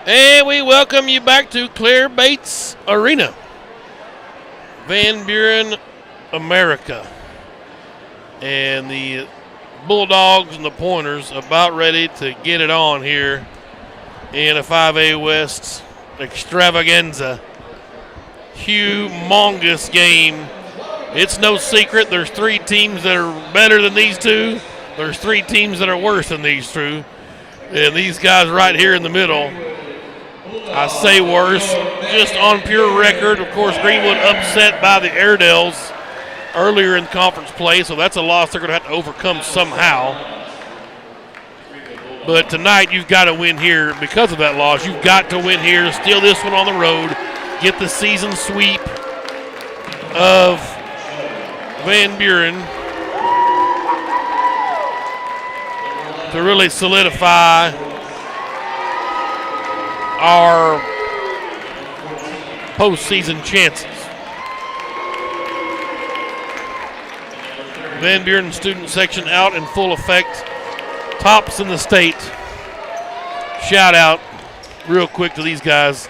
And we welcome you back to Claire Bates Arena, Van Buren, America. And the Bulldogs and the Pointers about ready to get it on here in a 5A West extravaganza. Humongous game. It's no secret there's three teams that are better than these two. There's three teams that are worse than these two. And these guys right here in the middle, I say worse, just on pure record. Of course, Greenwood upset by the Airedales earlier in conference play, so that's a loss they're going to have to overcome somehow. But tonight you've got to win here because of that loss. You've got to win here, steal this one on the road, get the season sweep of Van Buren to really solidify our postseason chances. Van Buren student section out in full effect. Tops in the state. Shout out real quick to these guys.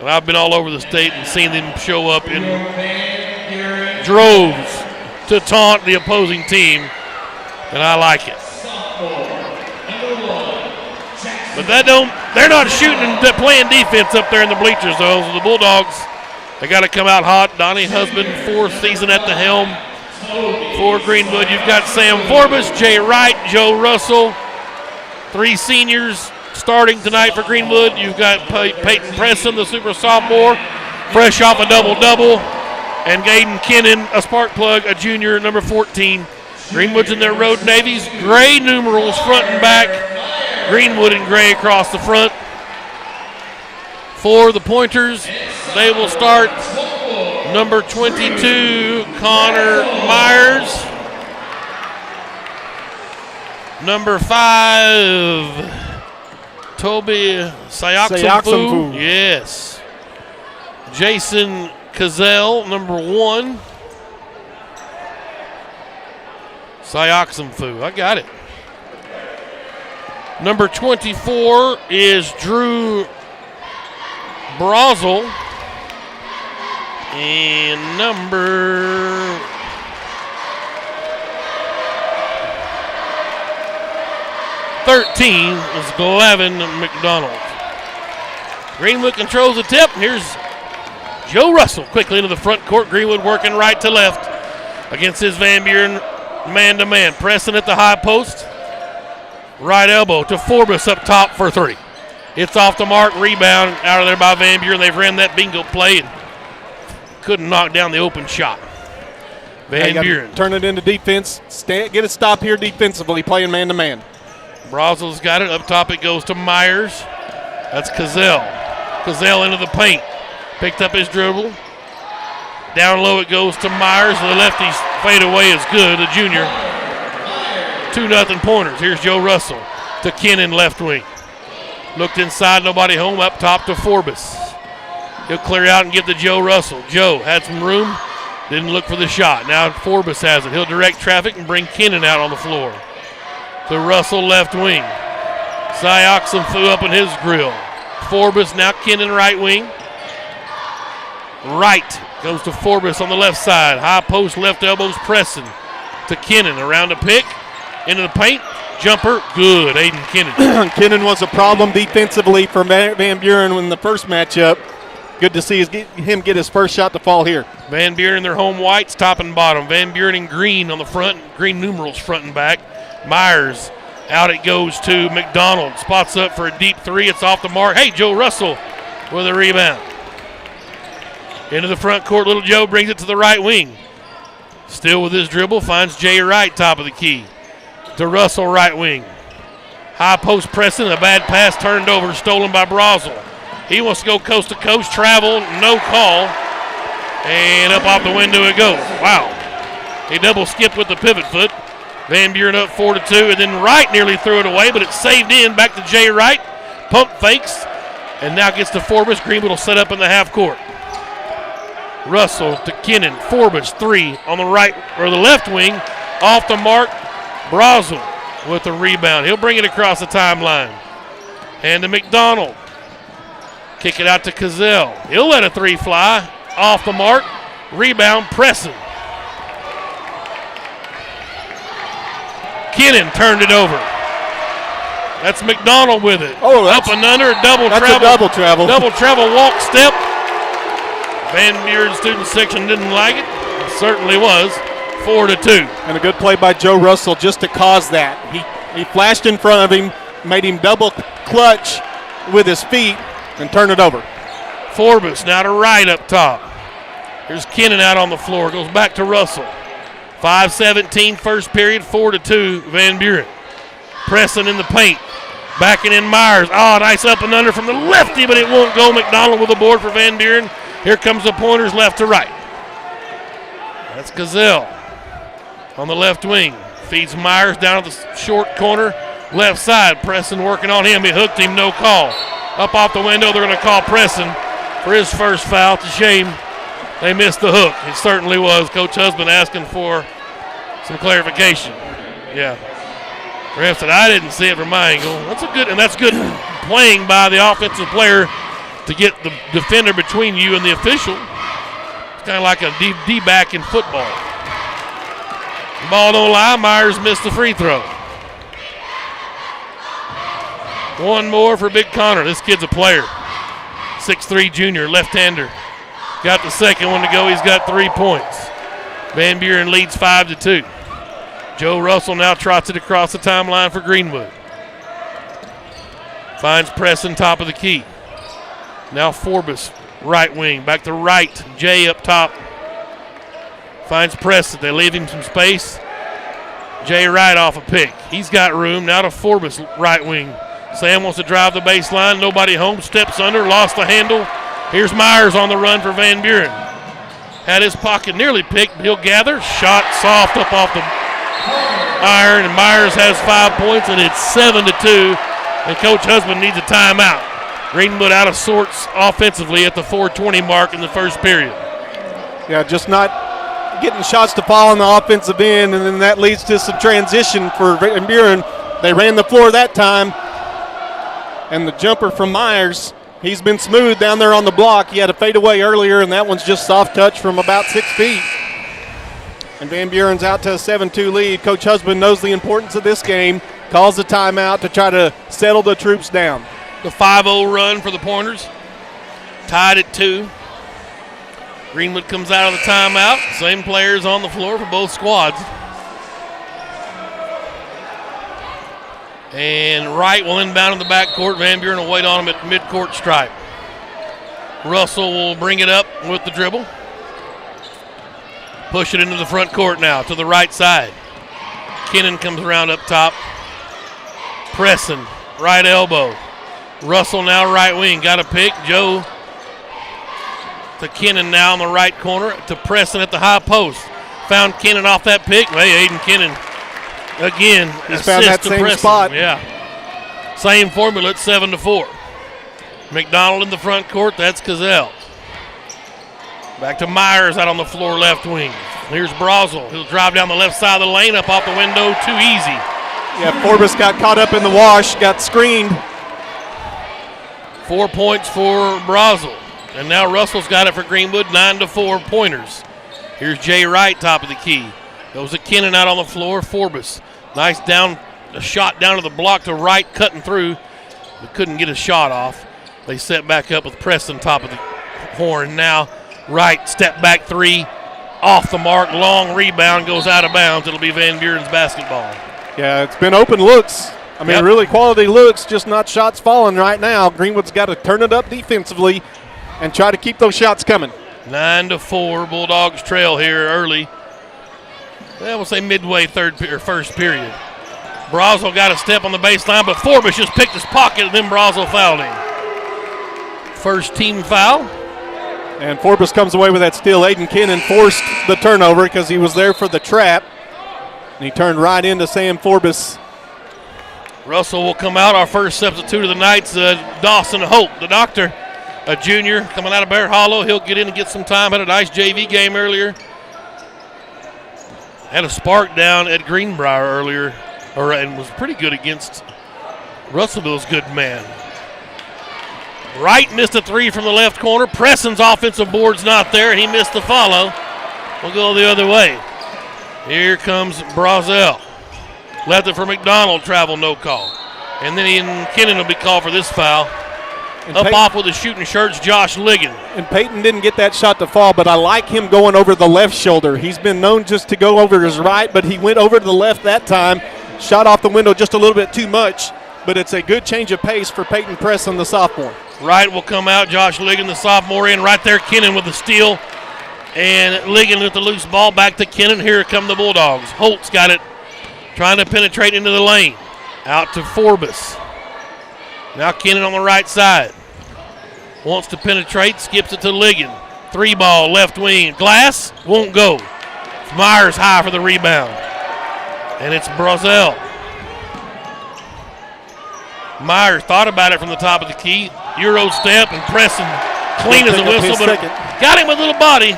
And I've been all over the state and seen them show up in droves to taunt the opposing team. And I like it. But they're not shooting and playing defense up there in the bleachers, though. So the Bulldogs, they got to come out hot. Donnie Husband, fourth season at the helm for Greenwood. You've got Sam Forbes, Jay Wright, Joe Russell, three seniors starting tonight for Greenwood. You've got Peyton Preston, the super sophomore, fresh off a double-double, and Gaden Kennan, a spark plug, a junior, number 14. Greenwood's in their road navies, gray numerals front and back. Greenwood in gray across the front. For the Pointers, they will start number 22, Connor Myers. Number 5, Toby Sayaksamfu. Yes. Jason Cazell, number 1. Sayaksamfu, I got it. Number 24 is Drew Brazel. And number 13 is Glavin McDonald. Greenwood controls the tip. Here's Joe Russell quickly into the front court. Greenwood working right to left against his Van Buren man-to-man. Pressing at the high post. Right elbow to Forbes up top for three. It's off the mark. Rebound out of there by Van Buren. They've ran that bingo play and couldn't knock down the open shot. Van Buren. Turn it into defense. Get a stop here defensively, playing man-to-man. Brazel's got it. Up top it goes to Myers. That's Cazell. Cazell into the paint. Picked up his dribble. Down low it goes to Myers. The lefty's fade away is good, the junior. 2-0 Pointers. Here's Joe Russell to Kennan, left wing. Looked inside, nobody home. Up top to Forbes. He'll clear out and give to Joe Russell. Joe had some room, didn't look for the shot. Now Forbes has it. He'll direct traffic and bring Kennan out on the floor. To Russell, left wing. Sayaksamfu up in his grill. Forbes, now Kennan, right wing. Right goes to Forbes on the left side. High post, left elbows, pressing to Kennan. Around the pick. Into the paint, jumper, good, Aiden Kennan. Kennan was a problem defensively for Van Buren in the first matchup. Good to see him get his first shot to fall here. Van Buren in their home whites, top and bottom. Van Buren in green on the front, green numerals front and back. Myers, out it goes to McDonald. Spots up for a deep three, it's off the mark. Hey, Joe Russell with a rebound. Into the front court, little Joe brings it to the right wing. Still with his dribble, finds Jay Wright, top of the key. To Russell, right wing. High post pressing, a bad pass turned over, stolen by Brazel. He wants to go coast to coast, travel, no call. And up off the window it goes. Wow. He double skipped with the pivot foot. Van Buren up 4-2, and then Wright nearly threw it away, but it's saved in. Back to Jay Wright. Pump fakes, and now gets to Forbes. Greenwood will set up in the half court. Russell to Kennan. Forbes, three on the right or the left wing. Off the mark. Brazel with the rebound. He'll bring it across the timeline. And to McDonald. Kick it out to Cazell. He'll let a three fly. Off the mark. Rebound, Preston. Kennan turned it over. That's McDonald with it. Oh, up and under, double that's travel. A double travel. Double travel, walk, step. Van Buren student section didn't like it. It certainly was. 4-2. And a good play by Joe Russell just to cause that. He flashed in front of him, made him double clutch with his feet, and turn it over. Forbes now to right up top. Here's Kennan out on the floor. Goes back to Russell. 5:17 first period, 4-2 Van Buren. Pressing in the paint. Backing in Myers. Oh, nice up and under from the lefty, but it won't go. McDonald with the board for Van Buren. Here comes the pointers left to right. That's Gazelle on the left wing. Feeds Myers down to the short corner. Left side. Preston working on him. He hooked him, no call. Up off the window, they're going to call Preston for his first foul. It's a shame they missed the hook. It certainly was. Coach Husband asking for some clarification. Yeah. Ref said, I didn't see it from my angle. That's good playing by the offensive player to get the defender between you and the official. It's kind of like a D-back in football. The ball don't lie. Myers missed the free throw. One more for Big Connor. This kid's a player. 6'3 junior, left-hander. Got the second one to go. He's got 3 points. Van Buren leads 5-2. Joe Russell now trots it across the timeline for Greenwood. Finds Preston top of the key. Now Forbes, right wing. Back to right. Jay up top. Finds Preston. They leave him some space. Jay Wright off a pick. He's got room. Now to Forbes, right wing. Sam wants to drive the baseline. Nobody home. Steps under. Lost the handle. Here's Myers on the run for Van Buren. Had his pocket nearly picked. He'll gather. Shot soft up off the iron. And Myers has 5 points, and it's 7-2. And Coach Husband needs a timeout. Greenwood out of sorts offensively at the 4:20 mark in the first period. Yeah, just not getting shots to fall on the offensive end, and then that leads to some transition for Van Buren. They ran the floor that time, and the jumper from Myers, he's been smooth down there on the block. He had a fadeaway earlier, and that one's just soft touch from about 6 feet. And Van Buren's out to a 7-2 lead. Coach Husband knows the importance of this game, calls the timeout to try to settle the troops down. The 5-0 run for the Pointers, tied at 2. Greenwood comes out of the timeout. Same players on the floor for both squads. And Wright will inbound in the backcourt. Van Buren will wait on him at midcourt stripe. Russell will bring it up with the dribble. Push it into the front court now to the right side. Kennan comes around up top. Preston, right elbow. Russell now right wing. Got a pick. Joe to Kennan now in the right corner. To Preston at the high post. Found Kennan off that pick. Hey, Aiden Kennan again. He's found that same Preston. spot. Yeah. Same formula at 7-4. McDonald in the front court. That's Cazell. Back to Myers out on the floor left wing. Here's Brazel. He'll drive down the left side of the lane, up off the window. Too easy. Yeah, Forbes got caught up in the wash, got screened. 4 points for Brazel. And now Russell's got it for Greenwood. 9-4 Pointers. Here's Jay Wright, top of the key. Goes to Kennan out on the floor. Forbes. Nice a shot down to the block to Wright, cutting through. But couldn't get a shot off. They set back up with Preston top of the horn. Now Wright, step back three. Off the mark. Long rebound. Goes out of bounds. It'll be Van Buren's basketball. Yeah, it's been open looks. I mean, really quality looks, just not shots falling right now. Greenwood's got to turn it up defensively and try to keep those shots coming. 9-4, Bulldogs trail here early. We'll say midway first period. Brazel got a step on the baseline, but Forbes just picked his pocket, and then Brazel fouled him. First team foul. And Forbes comes away with that steal. Aiden Kennan forced the turnover because he was there for the trap. And he turned right into Sam Forbes. Russell will come out. Our first substitute of the night's Dawson Hope, the doctor, a junior coming out of Bear Hollow. He'll get in and get some time. Had a nice JV game earlier. Had a spark down at Greenbrier earlier, and was pretty good against Russellville's good man. Wright missed a three from the left corner. Preston's offensive board's not there, and he missed the follow. We'll go the other way. Here comes Brazel. Left it for McDonald, travel, no call. And then Kennan will be called for this foul. And up off with the shooting shirts, Josh Ligon. And Peyton didn't get that shot to fall, but I like him going over the left shoulder. He's been known just to go over his right, but he went over to the left that time. Shot off the window just a little bit too much, but it's a good change of pace for Peyton Preston, the sophomore. Wright will come out, Josh Ligon, the sophomore, in right there. Kennan with the steal. And Ligon with the loose ball back to Kennan. Here come the Bulldogs. Holt's got it, trying to penetrate into the lane. Out to Forbes. Now Kennan on the right side. Wants to penetrate, skips it to Ligon. Three ball, left wing. Glass, won't go. Myers high for the rebound. And it's Brazel. Myers thought about it from the top of the key. Euro step and Preston clean as a whistle, but got him with a little body.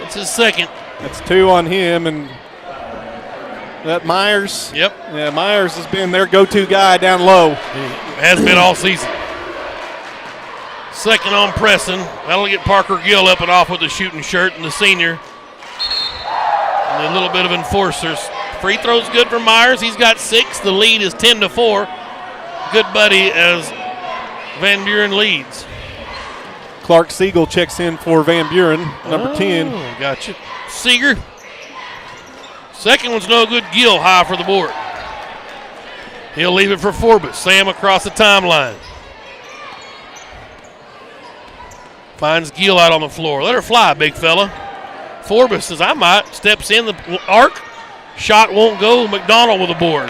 That's his second. That's two on him, and that Myers. Yep. Yeah, Myers has been their go-to guy down low. He has been all season. Second on Preston. That'll get Parker Gill up and off with the shooting shirt and the senior. And a little bit of enforcers. Free throw's good for Myers. He's got 6. The lead is 10-4. Good buddy as Van Buren leads. Clark Siegel checks in for Van Buren, number 10. Gotcha. Seeger. Second one's no good. Gill high for the board. He'll leave it for Forbes. Sam across the timeline. Finds Gill out on the floor. Let her fly, big fella. Forbes says, I might. Steps in the arc. Shot won't go. McDonald with the board.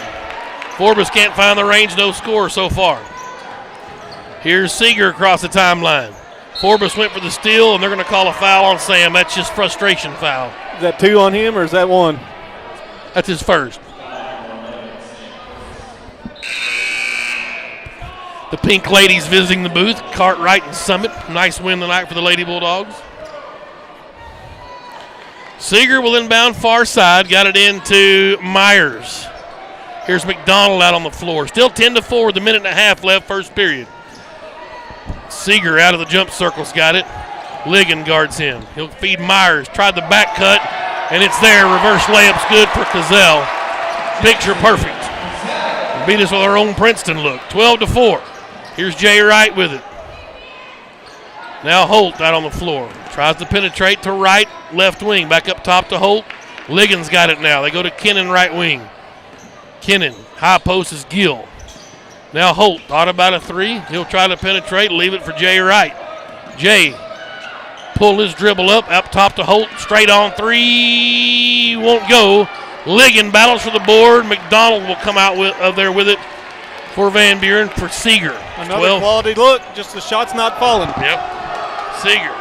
Forbes can't find the range. No score so far. Here's Seeger across the timeline. Forbes went for the steal, and they're going to call a foul on Sam. That's just frustration foul. Is that 2 on him, or is that 1? That's his first. The Pink Ladies visiting the booth. Cartwright and Summit. Nice win tonight for the Lady Bulldogs. Seeger will inbound far side. Got it into Myers. Here's McDonald out on the floor. Still 10-4 with a minute and a half left, first period. Seeger out of the jump circle's got it. Ligon guards him. He'll feed Myers. Tried the back cut, and it's there. Reverse layup's good for Cazell. Picture perfect. Beat us with our own Princeton look. 12-4. Here's Jay Wright with it. Now Holt out on the floor. Tries to penetrate to right, left wing. Back up top to Holt. Ligon's got it now. They go to Kennan right wing. Kennan, high post is Gill. Now Holt thought about a three. He'll try to penetrate, leave it for Jay Wright. Jay pull his dribble up top to Holt. Straight on three, won't go. Ligon battles for the board. McDonald will come out of there with it for Van Buren for Seeger. Another quality look, just the shot's not falling. Yep, Seeger.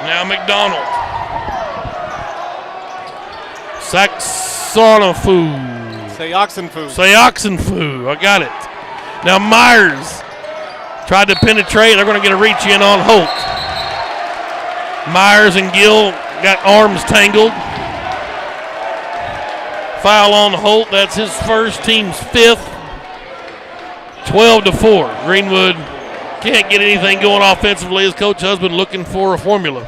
Now McDonald. Saxonofu. Say Oxenfu. I got it. Now Myers tried to penetrate. They're going to get a reach in on Holt. Myers and Gill got arms tangled. Foul on Holt. That's his first, team's 5th. 12-4. Greenwood can't get anything going offensively. His coach husband looking for a formula.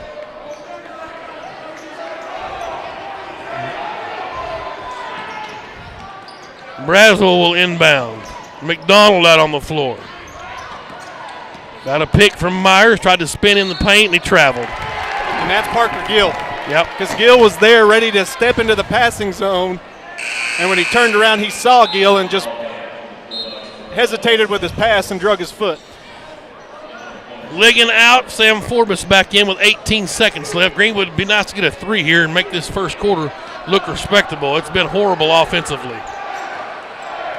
Brazel will inbound. McDonald out on the floor. Got a pick from Myers. Tried to spin in the paint, and he traveled. And that's Parker Gill. Yep. Because Gill was there ready to step into the passing zone. And when he turned around, he saw Gill and just hesitated with his pass and drug his foot. Ligon out. Sam Forbes back in with 18 seconds left. Greenwood would be nice to get a 3 here and make this first quarter look respectable. It's been horrible offensively.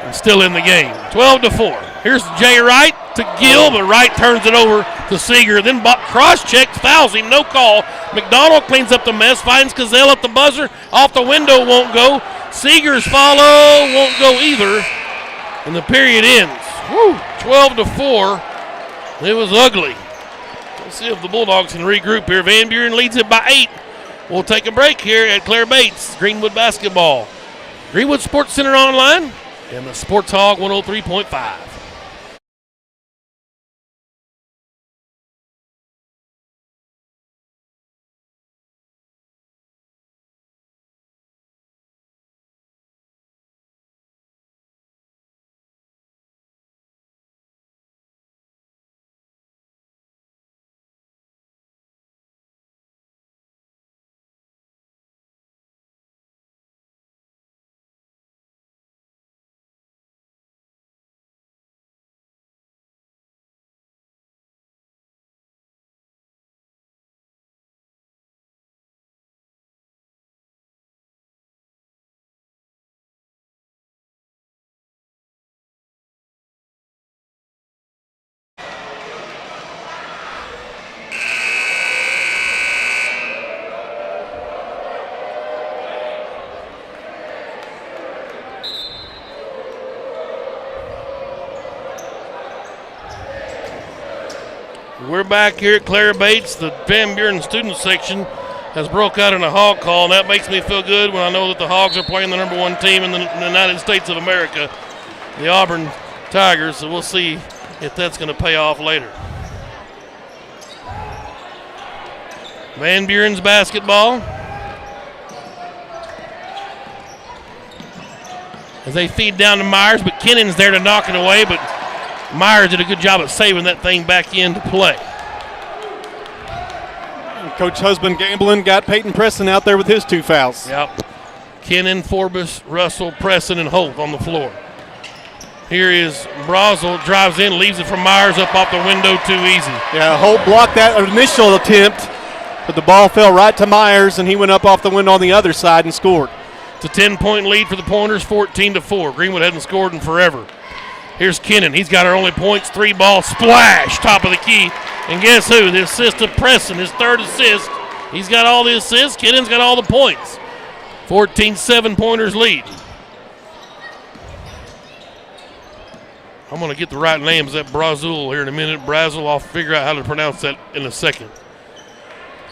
And still in the game. 12-4. Here's Jay Wright to Gill, but Wright turns it over to Seeger. Then cross-checks, fouls him, no call. McDonald cleans up the mess, finds Cazell at the buzzer. Off the window, won't go. Seeger's follow, won't go either. And the period ends. 12-4. It was ugly. Let's see if the Bulldogs can regroup here. Van Buren leads it by 8. We'll take a break here at Claire Bates, Greenwood basketball. Greenwood Sports Center online and the Sports Hog 103.5. We're back here at Clara Bates. The Van Buren student section has broke out in a hog call, and that makes me feel good when I know that the Hogs are playing the #1 team in the United States of America, the Auburn Tigers. So we'll see if that's going to pay off later. Van Buren's basketball. As they feed down to Myers, but Kennon's there to knock it away, but Myers did a good job of saving that thing back into play. And Coach Husband Gamblin got Peyton Preston out there with his 2 fouls. Yep. Kennon, Forbes, Russell, Preston, and Holt on the floor. Here is Brazel, drives in, leaves it for Myers up off the window, too easy. Yeah, Holt blocked that initial attempt, but the ball fell right to Myers, and he went up off the window on the other side and scored. It's a 10-point lead for the Pointers, 14-4. Greenwood hadn't scored in forever. Here's Kennon. He's got our only points. 3-ball splash, top of the key. And guess who? The assist of Preston, his 3rd assist. He's got all the assists. Kennon's got all the points. 14-7 Pointers lead. I'm going to get the right names. That Brazil here in a minute. Brazil, I'll figure out how to pronounce that in a second.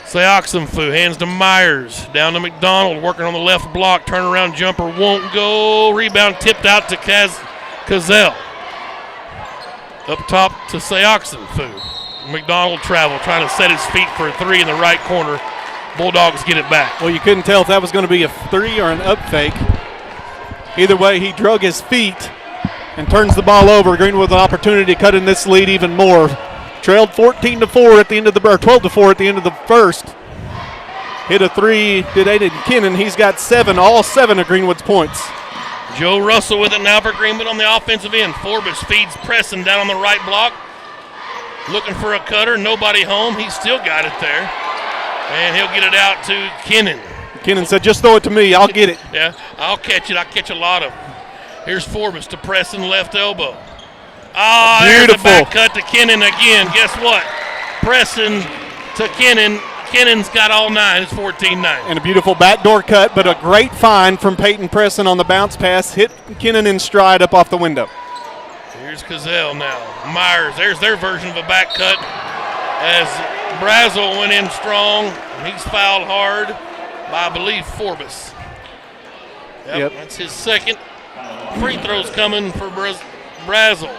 Sayoxenfu hands to Myers. Down to McDonald, working on the left block. Turnaround jumper won't go. Rebound tipped out to Cazell. Up top to Sayoxenfu. McDonald travel, trying to set his feet for a 3 in the right corner. Bulldogs get it back. Well, you couldn't tell if that was going to be a 3 or an up fake. Either way, he drug his feet and turns the ball over. Greenwood with an opportunity to cut in this lead even more. Trailed 14-4 at the end of the 12-4 at the end of the first. Hit a 3, did Aiden Kennon. He's got 7, all 7 of Greenwood's points. Joe Russell with it now for Greenwood on the offensive end. Forbes feeds Preston down on the right block. Looking for a cutter, nobody home. He's still got it there. And he'll get it out to Kennon. Kennon said, just throw it to me, I'll get it. Yeah, I'll catch it. I'll catch a lot of them. Here's Forbes to Preston, left elbow. Ah, there's a back cut to Kennon again. Guess what? Preston to Kennon. Kennon's got all 9. It's 14-9. And a beautiful backdoor cut, but a great find from Peyton Preston on the bounce pass. Hit Kennon in stride up off the window. Here's Cazell now. Myers, there's their version of a back cut as Brazel went in strong. He's fouled hard by, I believe, Forbes. Yep, that's his 2nd. Free throws coming for Brazel.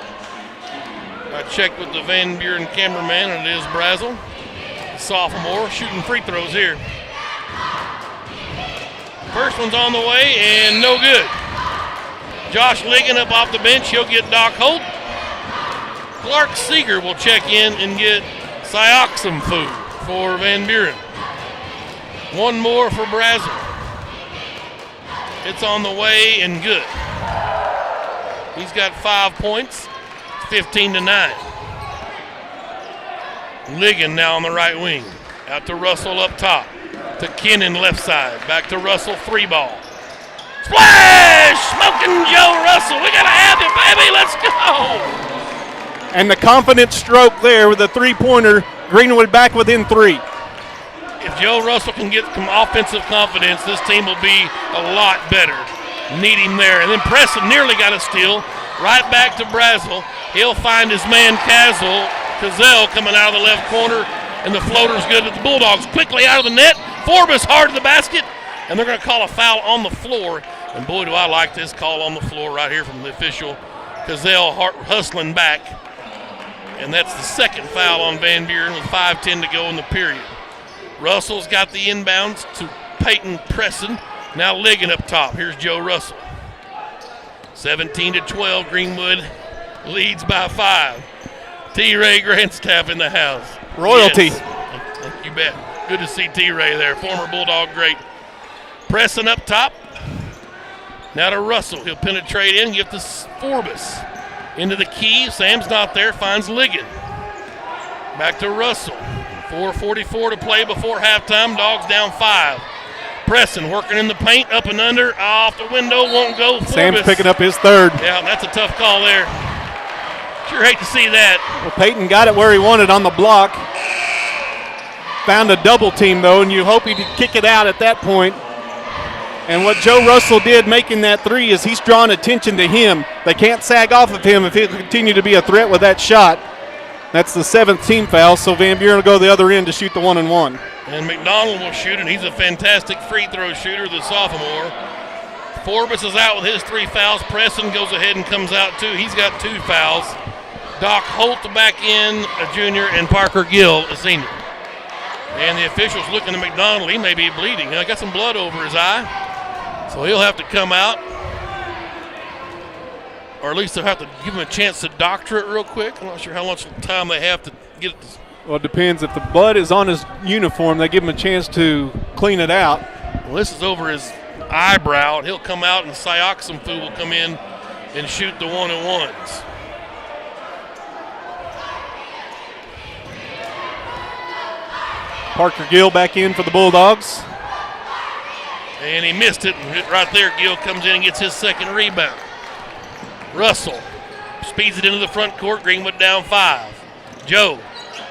I checked with the Van Buren cameraman, and it is Brazel. Sophomore shooting free throws here. First one's on the way and no good. Josh Ligon up off the bench. He'll get Doc Holt. Clark Seeger will check in and get Sayoxenfu for Van Buren. One more for Brazel. It's on the way and good. He's got 5 points. 15-9. Ligon now on the right wing. Out to Russell up top. To Kennon left side. Back to Russell, 3-ball. Splash! Smoking Joe Russell. We got to have it, baby. Let's go. And the confident stroke there with a 3-pointer. Greenwood back within 3. If Joe Russell can get some offensive confidence, this team will be a lot better. Need him there. And then Preston nearly got a steal. Right back to Brazel. He'll find his man Cazell coming out of the left corner, and the floater's good. But the Bulldogs quickly out of the net. Forbes hard to the basket, and they're going to call a foul on the floor. And boy, do I like this call on the floor right here from the official. Cazell hustling back, and that's the 2nd foul on Van Buren with 5:10 to go in the period. Russell's got the inbounds to Peyton Preston. Now Ligon up top. Here's Joe Russell. 17-12, Greenwood leads by 5. T-Ray Grandstaff in the house. Royalty. Yes. You bet. Good to see T-Ray there, former Bulldog great. Preston up top. Now to Russell. He'll penetrate in, give to Forbes. Into the key. Sam's not there. Finds Ligon. Back to Russell. 4:44 to play before halftime. Dogs down 5. Preston working in the paint, up and under, off the window, won't go. Forbes. Sam's picking up his 3rd. Yeah, that's a tough call there. Sure hate to see that. Well, Peyton got it where he wanted on the block. Found a double team, though, and you hope he'd kick it out at that point. And what Joe Russell did making that 3 is he's drawn attention to him. They can't sag off of him if he'll continue to be a threat with that shot. That's the 7th team foul, so Van Buren will go the other end to shoot the 1-and-1. And McDonald will shoot, and he's a fantastic free throw shooter, the sophomore. Forbes is out with his 3 fouls. Preston goes ahead and comes out too. He's got 2 fouls. Doc Holt back in, a junior, and Parker Gill, a senior. And the official's looking at McDonald. He may be bleeding. I got some blood over his eye, so he'll have to come out. Or at least they'll have to give him a chance to doctor it real quick. I'm not sure how much time they have to get it. Well, it depends. If the blood is on his uniform, they give him a chance to clean it out. Well, this is over his eyebrow, and he'll come out, and Sioxenfu will come in and shoot the 1-and-1s. Parker Gill back in for the Bulldogs. And he missed it, and right there Gill comes in and gets his 2nd rebound. Russell speeds it into the front court. Greenwood down 5. Joe,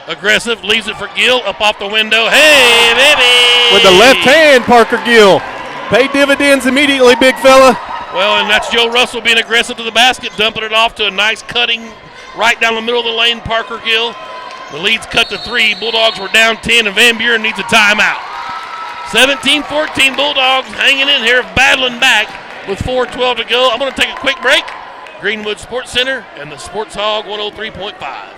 aggressive, leaves it for Gill, up off the window. Hey, baby! With the left hand, Parker Gill. Pay dividends immediately, big fella. Well, and that's Joe Russell being aggressive to the basket, dumping it off to a nice cutting right down the middle of the lane, Parker Gill. The lead's cut to 3. Bulldogs were down 10, and Van Buren needs a timeout. 17-14 Bulldogs hanging in here, battling back with 4:12 to go. I'm going to take a quick break. Greenwood Sports Center and the Sports Hog 103.5.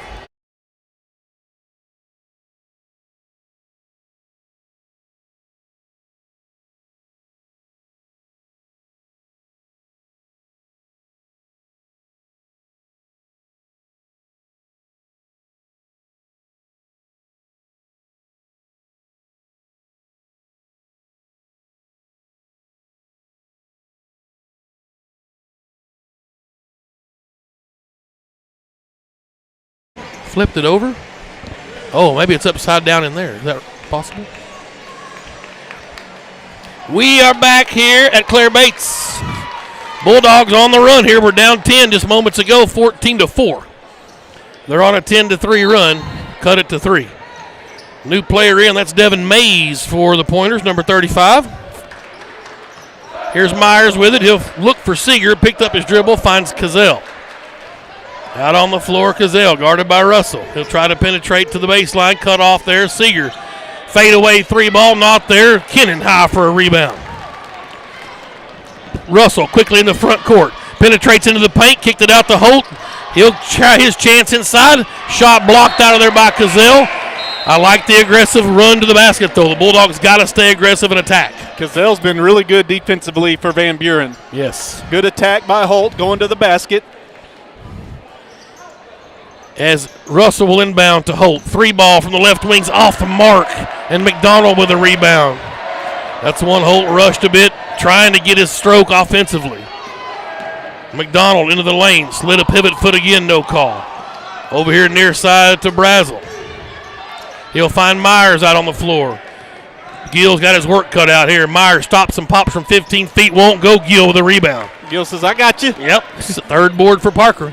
Flipped it over. Oh, maybe it's upside down in there. Is that possible? We are back here at Claire Bates. Bulldogs on the run here. We're down 10 just moments ago, 14-4. They're on a 10-3 run. Cut it to 3. New player in, that's Devin Mays for the Pointers, number 35. Here's Myers with it. He'll look for Seeger. Picked up his dribble, finds Cazell. Out on the floor, Cazell, guarded by Russell. He'll try to penetrate to the baseline, cut off there. Seeger, fade away 3 ball, not there. Kennan high for a rebound. Russell quickly in the front court, penetrates into the paint, kicked it out to Holt. He'll try his chance inside. Shot blocked out of there by Cazell. I like the aggressive run to the basket, though. The Bulldogs got to stay aggressive and attack. Cazell's been really good defensively for Van Buren. Yes. Good attack by Holt, going to the basket. As Russell will inbound to Holt. 3 ball from the left wing's off the mark, and McDonald with a rebound. That's one Holt rushed a bit, trying to get his stroke offensively. McDonald into the lane, slid a pivot foot again, no call. Over here near side to Brazel. He'll find Myers out on the floor. Gill's got his work cut out here. Myers stops and pops from 15 feet, won't go. Gill with a rebound. Gill says, I got you. Yep, this is the 3rd board for Parker.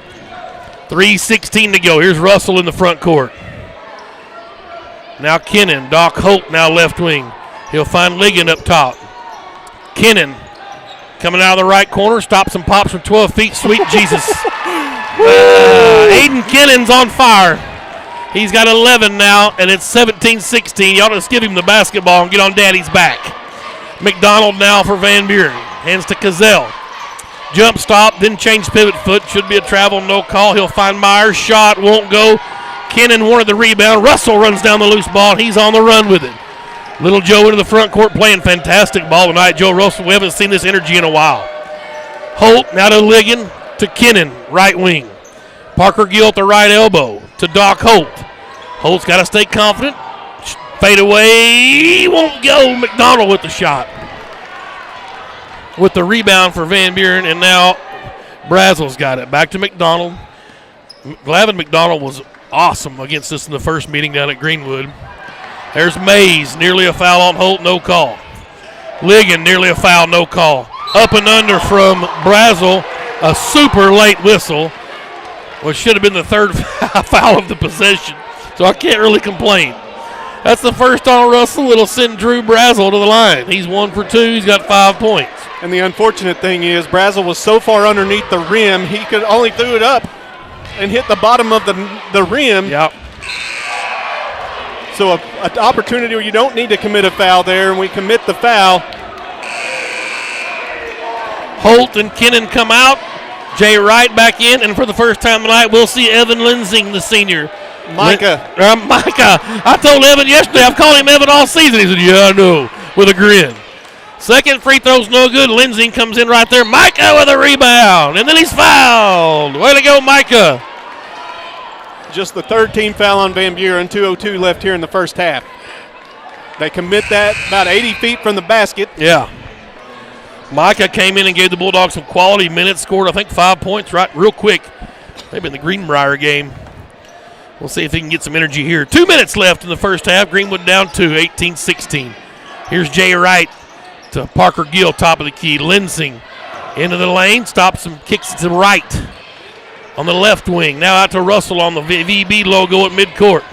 3:16 to go. Here's Russell in the front court. Now Kennan. Doc Holt now left wing. He'll find Ligon up top. Kennan coming out of the right corner. Stops and pops from 12 feet. Sweet Jesus. Aiden Kennan's on fire. He's got 11 now, and it's 17-16. Y'all just give him the basketball and get on daddy's back. McDonald now for Van Buren. Hands to Cazell. Jump stop, then change pivot foot. Should be a travel, no call. He'll find Myers. Shot won't go. Kennan wanted the rebound. Russell runs down the loose ball. He's on the run with it. Little Joe into the front court playing fantastic ball tonight. Joe Russell, we haven't seen this energy in a while. Holt now to Ligon to Kennan, right wing. Parker Gill at the right elbow to Doc Holt. Holt's got to stay confident. Fade away. Won't go. McDonald with the shot. With the rebound for Van Buren, and now Brazel's got it. Back to McDonald. Glavin McDonald was awesome against us in the first meeting down at Greenwood. There's Mays, nearly a foul on Holt, no call. Ligon, nearly a foul, no call. Up and under from Brazel, a super late whistle, which should have been the 3rd foul of the possession, so I can't really complain. That's the first on Russell. It'll send Drew Brazel to the line. He's 1 for 2. He's got 5 points. And the unfortunate thing is Brazel was so far underneath the rim, he could only threw it up and hit the bottom of the rim. Yep. So an opportunity where you don't need to commit a foul there, and we commit the foul. Holt and Kennan come out. Jay Wright back in, and for the first time tonight, we'll see Evan Lensing, the senior. Micah. Micah. I told Evan yesterday, I've called him Evan all season. He said, yeah, I know, with a grin. Second free throw's no good. Lensing comes in right there. Micah with a rebound, and then he's fouled. Way to go, Micah. Just the third team foul on Van Buren, 2:02 left here in the first half. They commit that about 80 feet from the basket. Yeah. Micah came in and gave the Bulldogs some quality minutes, scored, I think, 5 points right real quick. Maybe in the Greenbrier game. We'll see if he can get some energy here. 2 minutes left in the first half. Greenwood down 2, 18-16. Here's Jay Wright to Parker Gill, top of the key. Lensing into the lane, stops him, kicks it to right on the left wing. Now out to Russell on the VB logo at midcourt.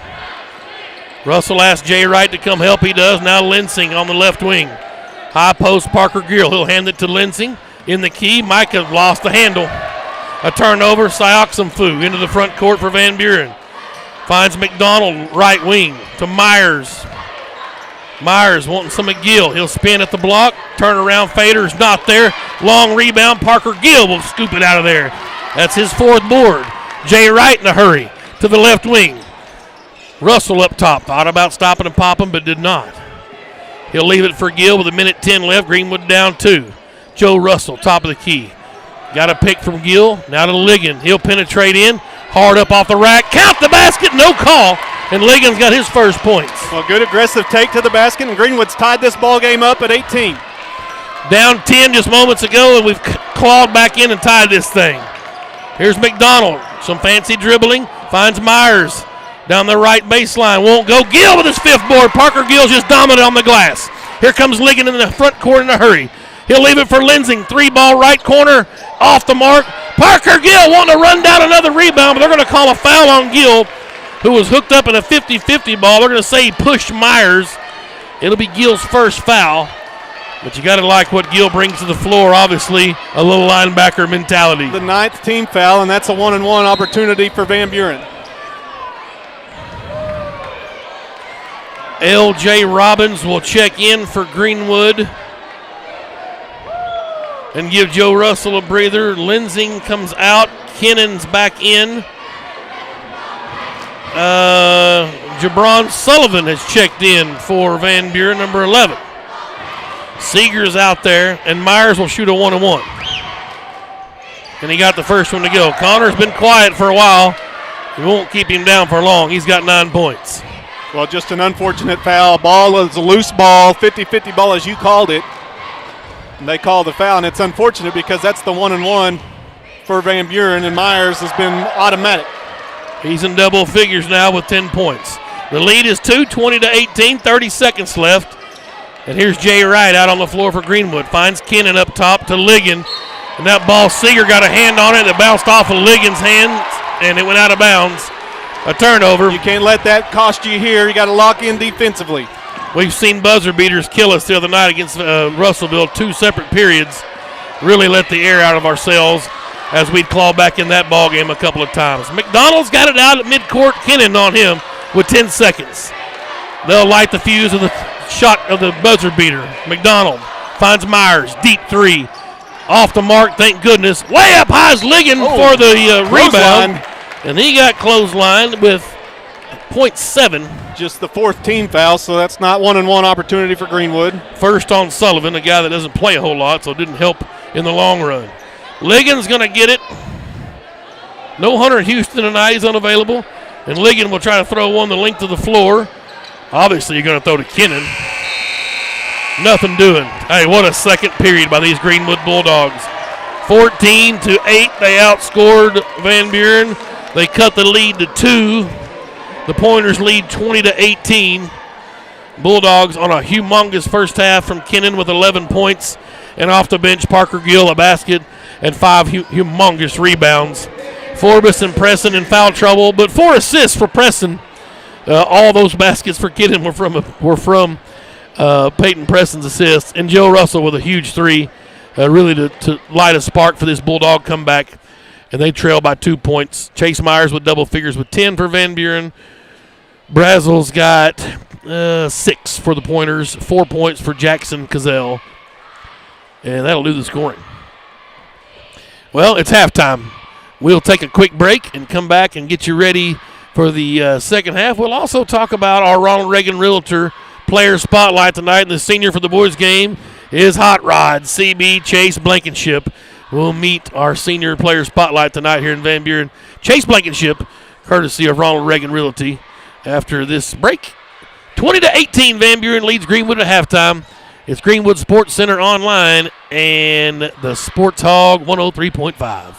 Russell asks Jay Wright to come help. He does. Now Lensing on the left wing. High post, Parker Gill. He'll hand it to Lensing in the key. Micah lost the handle. A turnover, Sioxamfu into the front court for Van Buren. Finds McDonald, right wing, to Myers. Myers wanting some of Gill. He'll spin at the block. Turn around, Fader's not there. Long rebound, Parker Gill will scoop it out of there. That's his fourth board. Jay Wright in a hurry to the left wing. Russell up top. Thought about stopping and popping, but did not. He'll leave it for Gill with 1:10 left. Greenwood down 2. Joe Russell, top of the key. Got a pick from Gill. Now to Ligon. He'll penetrate in. Hard up off the rack. Count the basket. No call. And Ligon's got his first points. Well, good aggressive take to the basket, and Greenwood's tied this ball game up at 18. Down 10 just moments ago, and we've clawed back in and tied this thing. Here's McDonald. Some fancy dribbling. Finds Myers. Down the right baseline, won't go. Gill with his fifth board. Parker Gill's just dominant on the glass. Here comes Ligon in the front court in a hurry. He'll leave it for Lensing. 3-ball right corner, off the mark. Parker Gill wanting to run down another rebound, but they're going to call a foul on Gill, who was hooked up in a 50-50 ball. They're going to say he pushed Myers. It'll be Gill's first foul, but you got to like what Gill brings to the floor, obviously, a little linebacker mentality. The 9th team foul, and that's a 1-and-1 opportunity for Van Buren. L.J. Robbins will check in for Greenwood and give Joe Russell a breather. Lensing comes out. Kennan's back in. Jabron Sullivan has checked in for Van Buren, number 11. Seeger's out there, and Myers will shoot a 1-and-1. And he got the first one to go. Connor's been quiet for a while. We won't keep him down for long. He's got 9 points. Well, just an unfortunate foul. Ball is a loose ball, 50-50 ball as you called it. And they call the foul, and it's unfortunate because that's the 1-and-1 for Van Buren, and Myers has been automatic. He's in double figures now with 10 points. The lead is 2, 20-18, 30 seconds left. And here's Jay Wright out on the floor for Greenwood. Finds Kennan up top to Ligon. And that ball, Seeger got a hand on it that bounced off of Ligon's hands, and it went out of bounds. A turnover. You can't let that cost you here. You got to lock in defensively. We've seen buzzer beaters kill us the other night against Russellville, 2 separate periods. Really let the air out of ourselves as we'd claw back in that ball game a couple of times. McDonald's got it out at midcourt. Kennan on him with 10 seconds. They'll light the fuse of the shot of the buzzer beater. McDonald finds Myers, deep 3. Off the mark, thank goodness. Way up high is Ligon for the rebound. And he got clotheslined with 0.7. Just the 4th team foul, so that's not 1-and-1 opportunity for Greenwood. First on Sullivan, a guy that doesn't play a whole lot, so it didn't help in the long run. Ligon's going to get it. No Hunter Houston tonight. He's unavailable. And Ligon will try to throw one the length of the floor. Obviously, you're going to throw to Kennan. Nothing doing. Hey, what a second period by these Greenwood Bulldogs. 14-8, they outscored Van Buren. They cut the lead to 2. The Pointers lead 20-18. Bulldogs on a humongous first half from Kennan with 11 points. And off the bench, Parker Gill, a basket, and 5 humongous rebounds. Forbes and Preston in foul trouble, but 4 assists for Preston. All those baskets for Kennan were from Peyton Preston's assists. And Joe Russell with a huge 3, really to light a spark for this Bulldog comeback. and they trail by 2 points. Chase Myers with double figures with 10 for Van Buren. Brazel's got 6 for the Pointers, 4 points for Jackson Cazell, and that'll do the scoring. Well, it's halftime. We'll take a quick break and come back and get you ready for the second half. We'll also talk about our Ronald Reagan Realtor player spotlight tonight, and the senior for the boys game is Hot Rod, CB Chase Blankenship. We'll meet our senior player spotlight tonight here in Van Buren. Chase Blankenship, courtesy of Ronald Reagan Realty. After this break, 20-18, Van Buren leads Greenwood at halftime. It's Greenwood Sports Center online and the Sports Hog 103.5.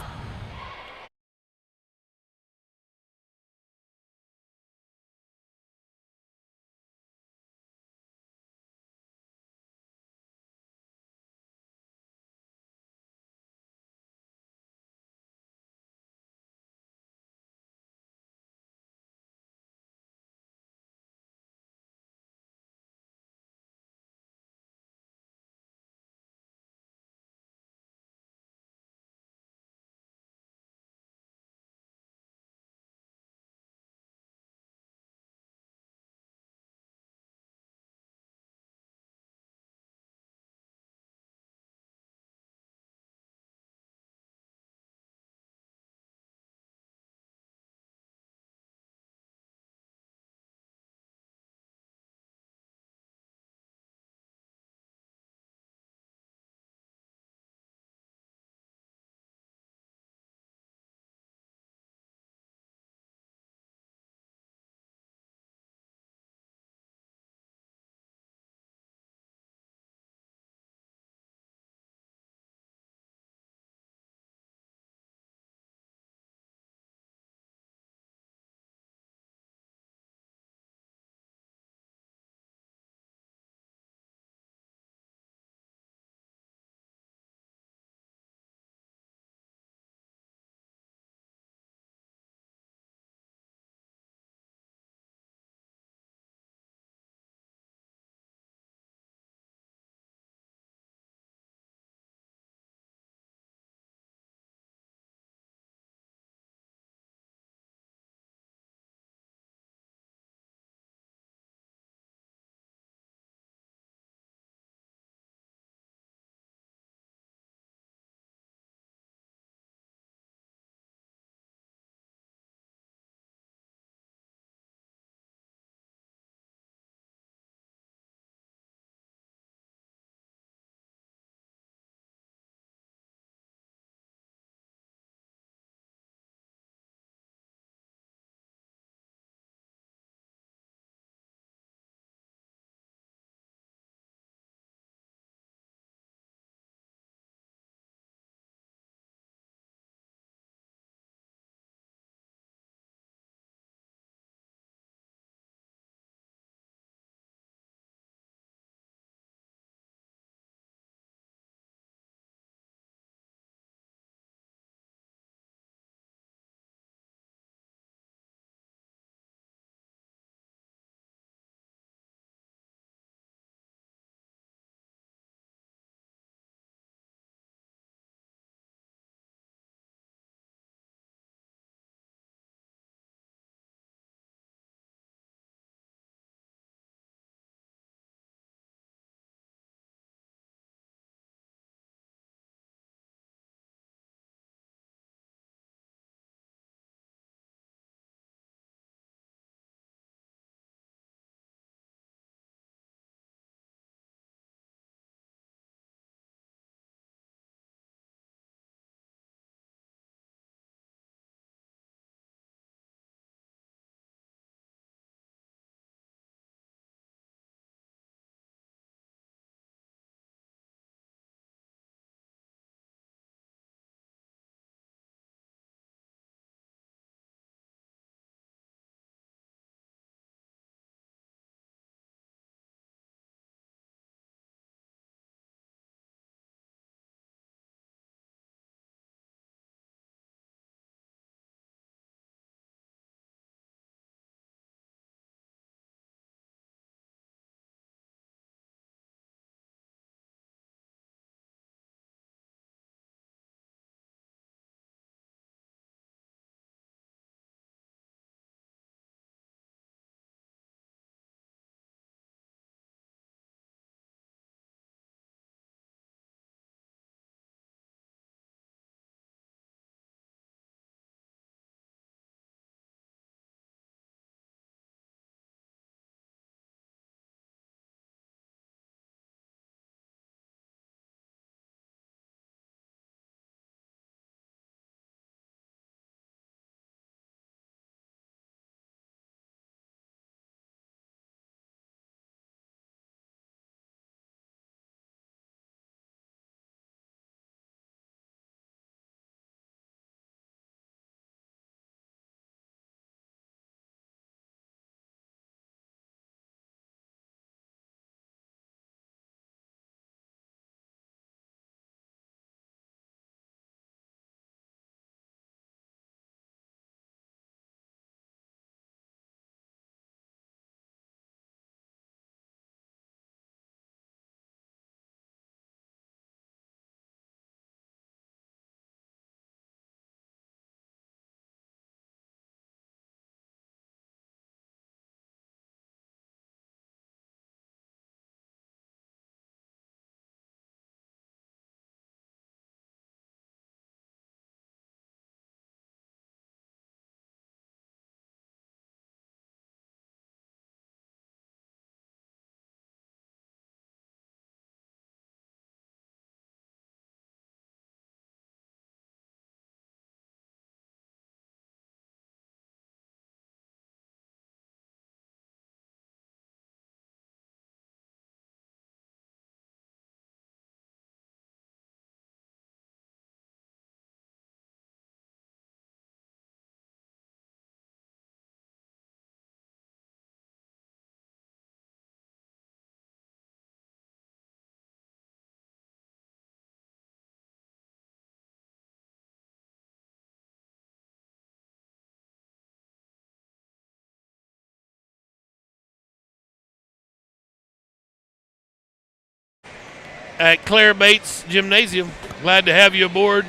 at Claire Bates Gymnasium. Glad to have you aboard.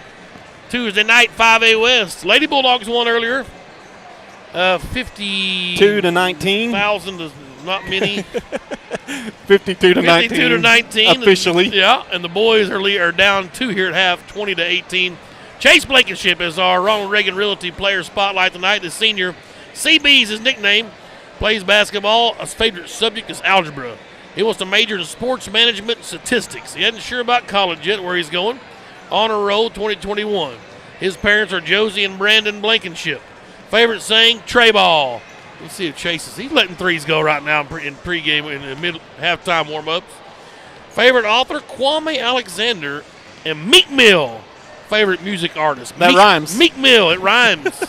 Tuesday night, 5A West. Lady Bulldogs won earlier. 52 to 19. 1,000 is not many. 52 to 19. 52 to 19. Officially. And the boys are down 2 here at half, 20 to 18. Chase Blankenship is our Ronald Reagan Realty player spotlight tonight. The senior, CB is his nickname, plays basketball. His favorite subject is algebra. He wants to major in sports management and statistics. He isn't sure about college yet, where he's going. Honor Roll 2021. His parents are Josie and Brandon Blankenship. Favorite saying, Trey ball. Let's see if Chase is. He's letting threes go right now in pregame, in the mid halftime warm-ups. Favorite author, Kwame Alexander. And Meek Mill, favorite music artist. That rhymes. Meek Mill, it rhymes.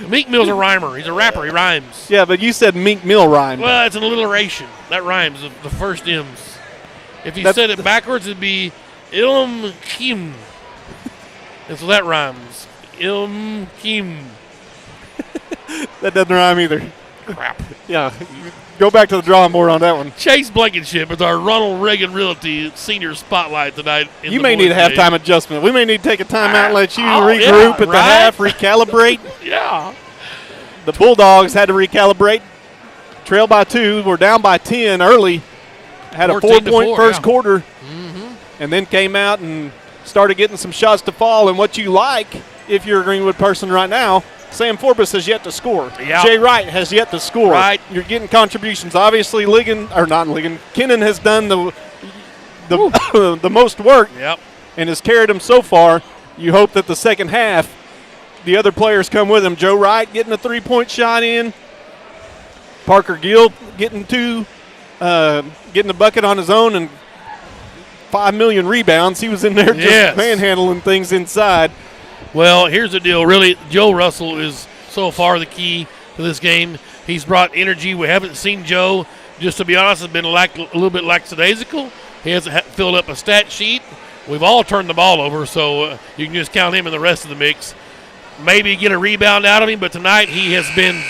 Meek Mill's a rhymer. He's a rapper. He rhymes. Yeah, but you said Meek Mill rhymed. Well, it's an alliteration. That rhymes, the first M's. If you said it backwards, it'd be Ilm Kim. And so that rhymes. Ilm Kim. That doesn't rhyme either. Crap. Yeah, go back to the drawing board on that one. Chase Blankenship is our Ronald Reagan Realty senior spotlight tonight. You may need a halftime adjustment. We may need to take a timeout and let you regroup at the half, recalibrate. Yeah. The Bulldogs had to recalibrate. Trail by 2. We're down by 10 early. Had a 4-point first quarter. And then came out and started getting some shots to fall. And what you like, if you're a Greenwood person right now, Sam Forbes has yet to score. Yep. Jay Wright has yet to score. Right. You're getting contributions. Obviously, Kennan has done the most work and has carried him so far. You hope that the second half, the other players come with him. Joe Wright getting a 3-point shot in. Parker Gill getting getting a bucket on his own and 5 million rebounds. He was in there just manhandling things inside. Well, here's the deal. Really, Joe Russell is so far the key to this game. He's brought energy. We haven't seen Joe, just to be honest, has been a little bit lackadaisical. He hasn't filled up a stat sheet. We've all turned the ball over, so you can just count him in the rest of the mix. Maybe get a rebound out of him, but tonight he has been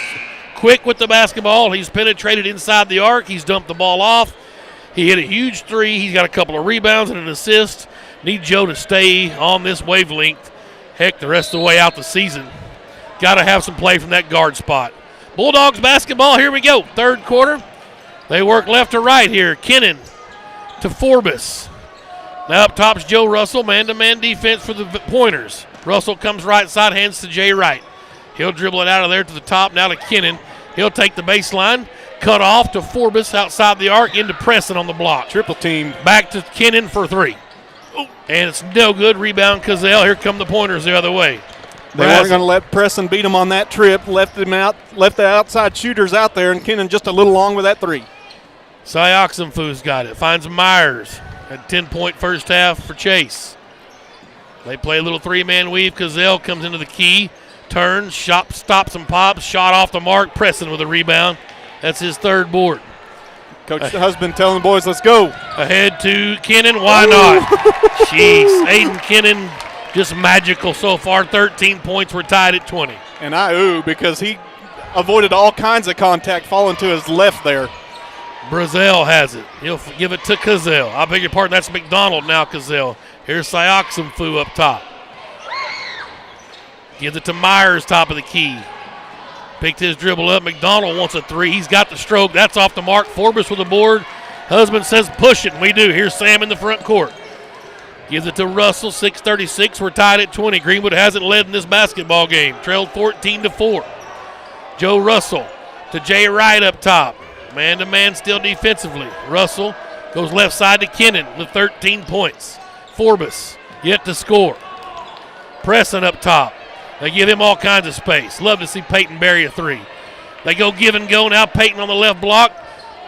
quick with the basketball. He's penetrated inside the arc. He's dumped the ball off. He hit a huge three. He's got a couple of rebounds and an assist. Need Joe to stay on this wavelength. Heck, the rest of the way out the season. Got to have some play from that guard spot. Bulldogs basketball, here we go. Third quarter. They work left to right here. Kennan to Forbes. Now up top's Joe Russell. Man-to-man defense for the Pointers. Russell comes right side, hands to Jay Wright. He'll dribble it out of there to the top, now to Kennan. He'll take the baseline. Cut off to Forbes outside the arc, into Preston on the block. Triple team. Back to Kennan for 3. And it's no good. Rebound, Cazell. Here come the Pointers the other way. They weren't going to let Preston beat him on that trip. Left the outside shooters out there, and Kennan just a little long with that 3. Sioxenfu's got it. Finds Myers. A 10-point first half for Chase. They play a little 3-man weave. Cazell comes into the key. Turns, stops and pops. Shot off the mark. Preston with a rebound. That's his third board. Coach Husband telling the boys, let's go. Ahead to Kennan. Why not? Jeez. Aiden Kennan, just magical so far. 13 points. We're tied at 20. And because he avoided all kinds of contact falling to his left there. Brazel has it. He'll give it to Cazell. I beg your pardon. That's McDonald now, Cazell. Here's Sioxenfu up top. Gives it to Myers, top of the key. Picked his dribble up. McDonald wants a 3. He's got the stroke. That's off the mark. Forbes with the board. Husband says push it. We do. Here's Sam in the front court. Gives it to Russell. 6:36. We're tied at 20. Greenwood hasn't led in this basketball game. Trailed 14-4. Joe Russell to Jay Wright up top. Man-to-man still defensively. Russell goes left side to Kennan with 13 points. Forbes yet to score. Preston up top. They give him all kinds of space. Love to see Peyton bury a 3. They go give and go now. Peyton on the left block.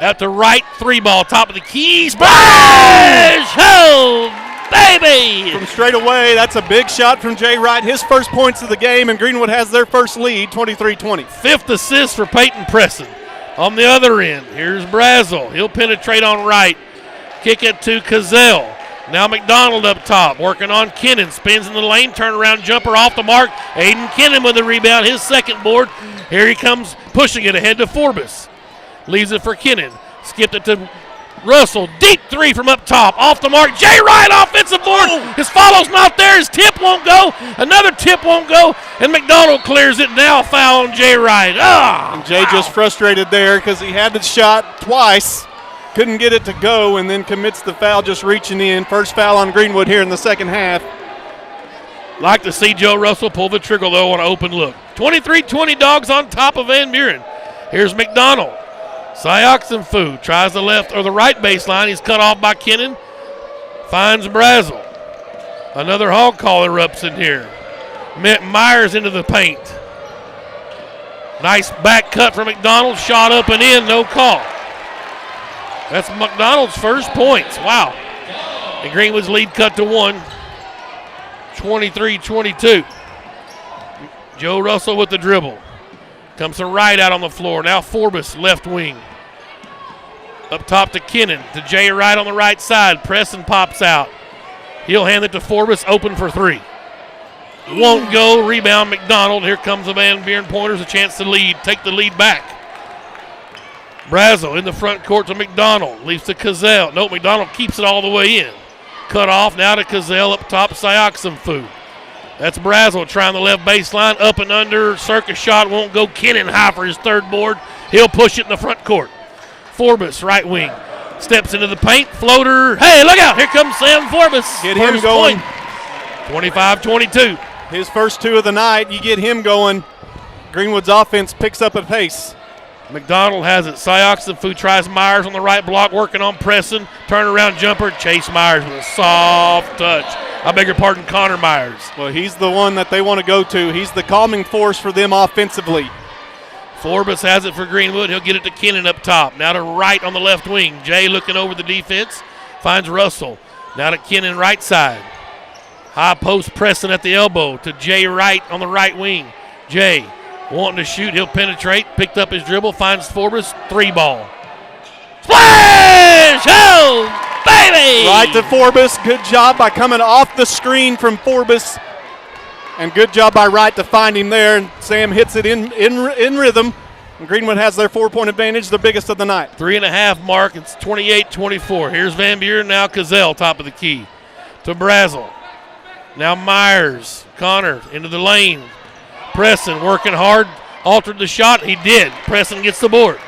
Out to right. 3-ball. Top of the key. Splash! Oh, baby! From straight away, that's a big shot from Jay Wright. His first points of the game, and Greenwood has their first lead, 23-20. 5th assist for Peyton Preston. On the other end, here's Brazel. He'll penetrate on right. Kick it to Cazell. Now McDonald up top, working on Kennan. Spins in the lane, turnaround jumper off the mark. Aiden Kennan with the rebound, his second board. Here he comes, pushing it ahead to Forbes. Leaves it for Kennan. Skipped it to Russell. Deep three from up top. Off the mark. Jay Wright, offensive board. His follow's not there. His tip won't go. Another tip won't go. And McDonald clears it. Now a foul on Jay Wright. And Jay just frustrated there because he had the shot twice. Couldn't get it to go, and then commits the foul just reaching in. First foul on Greenwood here in the second half. Like to see Joe Russell pull the trigger, though, on an open look. 23-20 Dogs on top of Van Buren. Here's McDonald. Fu tries the left or the right baseline. He's cut off by Kennan. Finds Brazel. Another hog call erupts in here. Myers into the paint. Nice back cut from McDonald. Shot up and in, no call. That's McDonald's first points. Wow. And Greenwood's lead cut to 1. 23-22. Joe Russell with the dribble. Comes to Wright out on the floor. Now Forbes, left wing. Up top to Kennan. To Jay Wright on the right side. Preston pops out. He'll hand it to Forbes, open for three. Won't go. Rebound McDonald. Here comes the Van Buren Pointers, a chance to lead. Take the lead back. Brazel in the front court to McDonald. Leaves to Cazell. No, McDonald keeps it all the way in. Cut off now to Cazell up top. Fu. That's Brazel trying the left baseline. Up and under. Circus shot won't go. Kennan high for his third board. He'll push it in the front court. Forbes, right wing. Steps into the paint. Floater. Hey, look out. Here comes Sam Forbes. Get him going. 25-22. His first two of the night. You get him going. Greenwood's offense picks up a pace. McDonald has it. Fu tries Myers on the right block, working on Preston. Turnaround jumper. Chase Myers with a soft touch. I beg your pardon, Connor Myers. Well, he's the one that they want to go to. He's the calming force for them offensively. Forbes has it for Greenwood. He'll get it to Kennan up top. Now to Wright on the left wing. Jay looking over the defense. Finds Russell. Now to Kennan right side. High post Preston at the elbow to Jay Wright on the right wing. Jay wanting to shoot. He'll penetrate. Picked up his dribble. Finds Forbes. Three ball. Splash! Oh, baby! Right to Forbes. Good job by coming off the screen from Forbes. And good job by Wright to find him there. And Sam hits it in rhythm. And Greenwood has their 4-point advantage, the biggest of the night. 3.5 mark. It's 28-24. Here's Van Buren. Now Cazell, top of the key. To Brazel. Now Myers. Connor into the lane. Preston working hard. Altered the shot. He did. Preston gets the board.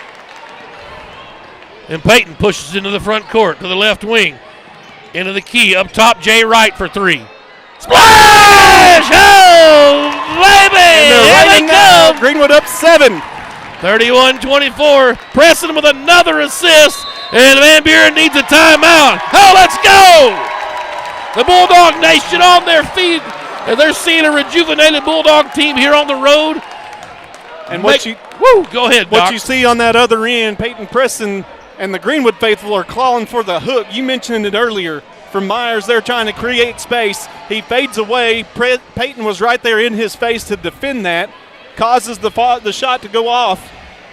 And Peyton pushes into the front court to the left wing. Into the key. Up top, Jay Wright for three. Splash! Oh, baby! Here they come! Greenwood up 7. 31-24. Preston with another assist. And Van Buren needs a timeout. Oh, let's go! The Bulldog Nation on their feet. And they're seeing a rejuvenated Bulldog team here on the road. And go ahead, Doc. What you see on that other end, Peyton Preston and the Greenwood faithful are clawing for the hook. You mentioned it earlier. From Myers, they're trying to create space. He fades away. Peyton was right there in his face to defend that. Causes the shot to go off.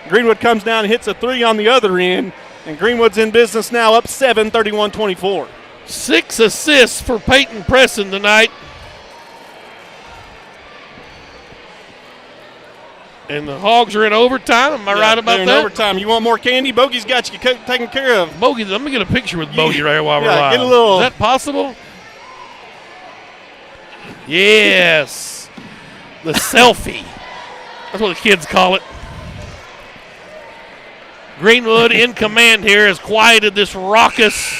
Greenwood comes down and hits a three on the other end. And Greenwood's in business now, up 7, 31-24. 6 assists for Peyton Preston tonight. And the Hogs are in overtime. Am I right about they're that? in overtime. You want more candy? Bogey's got you taken care of. Bogey, let me get a picture with Bogey right here while we're live. Get a little. Is that possible? Yes. The selfie. That's what the kids call it. Greenwood in command here has quieted this raucous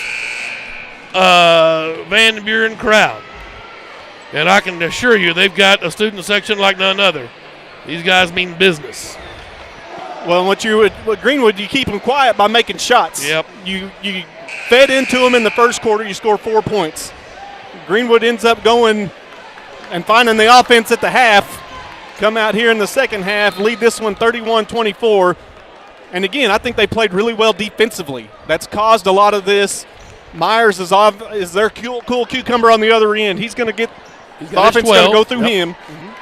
Van Buren crowd. And I can assure you they've got a student section like none other. These guys mean business. Well, with Greenwood, you keep them quiet by making shots. Yep. You fed into them in the first quarter, you score 4 points. Greenwood ends up going and finding the offense at the half. Come out here in the second half, lead this one 31-24. And again, I think they played really well defensively. That's caused a lot of this. Myers is their cool cucumber on the other end. He's going to get the offense going to go through him. Mm-hmm.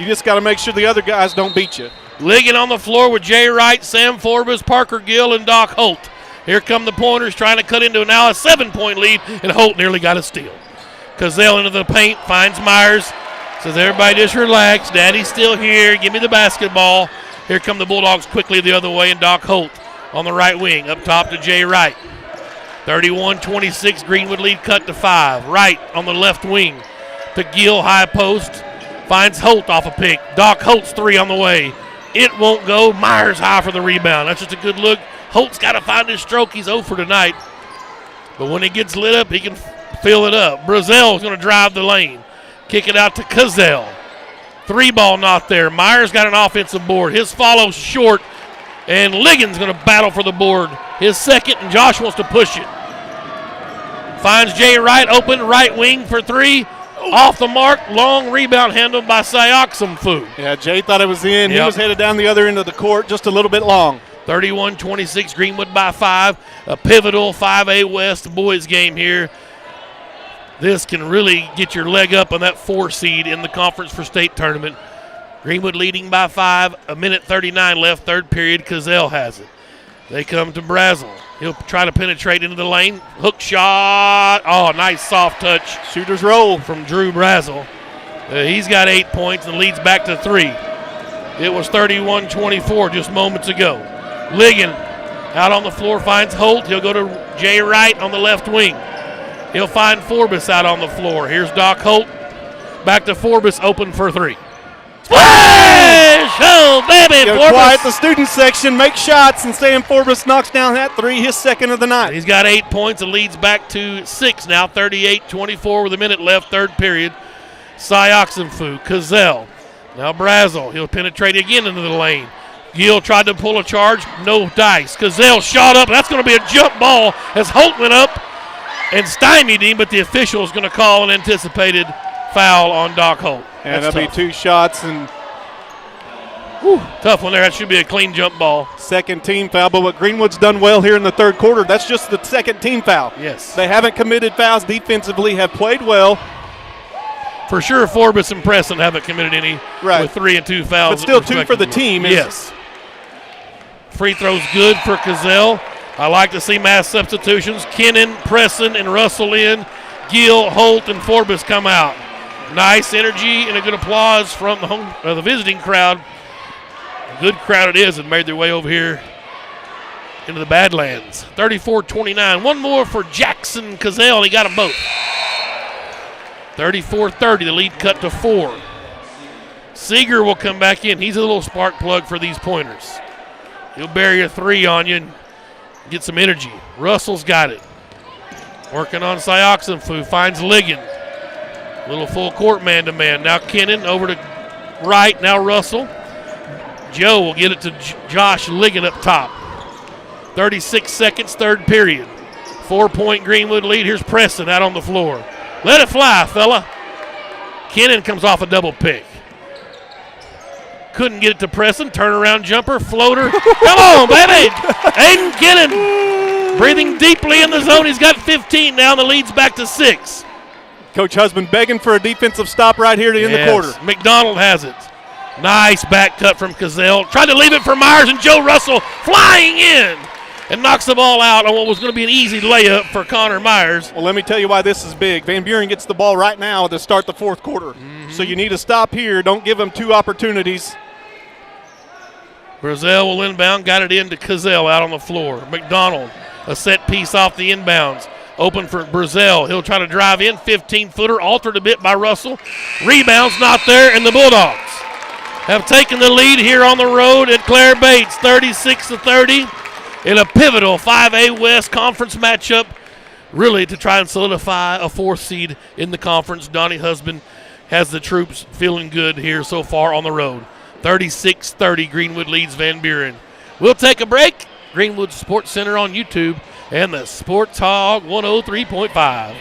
You just got to make sure the other guys don't beat you. Ligging on the floor with Jay Wright, Sam Forbes, Parker Gill, and Doc Holt. Here come the Pointers trying to cut into now a 7-point lead, and Holt nearly got a steal. Cazell into the paint, finds Myers. Says, everybody just relax. Daddy's still here. Give me the basketball. Here come the Bulldogs quickly the other way, and Doc Holt on the right wing. Up top to Jay Wright. 31-26, Greenwood lead cut to 5. Wright on the left wing to Gill, high post. Finds Holt off a pick. Doc Holt's 3 on the way. It won't go. Myers high for the rebound. That's just a good look. Holt's got to find his stroke. He's 0 for tonight. But when he gets lit up, he can fill it up. Brazel's going to drive the lane. Kick it out to Cazell. 3 ball not there. Myers got an offensive board. His follow short. And Ligon's going to battle for the board. His second, and Josh wants to push it. Finds Jay Wright open, right wing for 3. Off the mark, long rebound handled by Sayoxamfu. Yeah, Jay thought it was in. Yep. He was headed down the other end of the court, just a little bit long. 31-26, Greenwood by 5. A pivotal 5A West boys game here. This can really get your leg up on that 4 seed in the Conference for State tournament. Greenwood leading by 5. A minute 39 left, third period. Cazell has it. They come to Brazel. He'll try to penetrate into the lane. Hook shot. Oh, nice soft touch. Shooter's roll from Drew Brazel. He's got 8 points and leads back to 3. It was 31-24 just moments ago. Ligon out on the floor finds Holt. He'll go to Jay Wright on the left wing. He'll find Forbes out on the floor. Here's Doc Holt. Back to Forbes, open for 3. Splash! Oh, baby, Forbes. Quiet the student section, make shots, and Sam Forbes knocks down that 3, his second of the night. He's got 8 points and leads back to 6 now, 38-24 with a minute left, third period. Sayoxamfu, Cazell. Now Brazel. He'll penetrate again into the lane. Gill tried to pull a charge, no dice. Cazell shot up. That's going to be a jump ball as Holt went up and stymied him, but the official is going to call an anticipated foul on Doc Holt. And that'll be 2 shots and tough one there. That should be a clean jump ball. Second team foul, but what Greenwood's done well here in the third quarter, that's just the second team foul. Yes. They haven't committed fouls defensively, have played well. For sure, Forbes and Preston haven't committed any with 3 and 2 fouls. But still 2 for the team. Yes. Free throws good for Cazell. I like to see mass substitutions. Kennan, Preston, and Russell in. Gill, Holt, and Forbes come out. Nice energy and a good applause from the visiting crowd. A good crowd it is, and made their way over here into the Badlands. 34-29. One more for Jackson Cazell, and he got them both. 34-30, the lead cut to 4. Seeger will come back in. He's a little spark plug for these pointers. He'll bury a 3 on you and get some energy. Russell's got it. Working on Sayoxamfu, finds Ligon. Little full court man-to-man. Now Kennan over to Wright, now Russell. Joe will get it to Josh Ligon up top. 36 seconds, third period. 4-point Greenwood lead. Here's Preston out on the floor. Let it fly, fella. Kennan comes off a double pick. Couldn't get it to Preston. Turnaround jumper, floater. Come on, baby. Aiden Kennan breathing deeply in the zone. He's got 15 now. The lead's back to 6. Coach Husband begging for a defensive stop right here to end the quarter. McDonald has it. Nice back cut from Cazell. Tried to leave it for Myers, and Joe Russell flying in and knocks the ball out on what was going to be an easy layup for Connor Myers. Well, let me tell you why this is big. Van Buren gets the ball right now to start the fourth quarter. So you need to stop here. Don't give them 2 opportunities. Brazel will inbound. Got it into Cazell out on the floor. McDonald, a set piece off the inbounds. Open for Brazel. He'll try to drive in. 15-footer, altered a bit by Russell. Rebounds not there, and the Bulldogs have taken the lead here on the road at Claire Bates, 36-30, in a pivotal 5A West conference matchup, really to try and solidify a 4th seed in the conference. Donnie Husband has the troops feeling good here so far on the road. 36-30, Greenwood leads Van Buren. We'll take a break. Greenwood Sports Center on YouTube and the Sports Hog 103.5.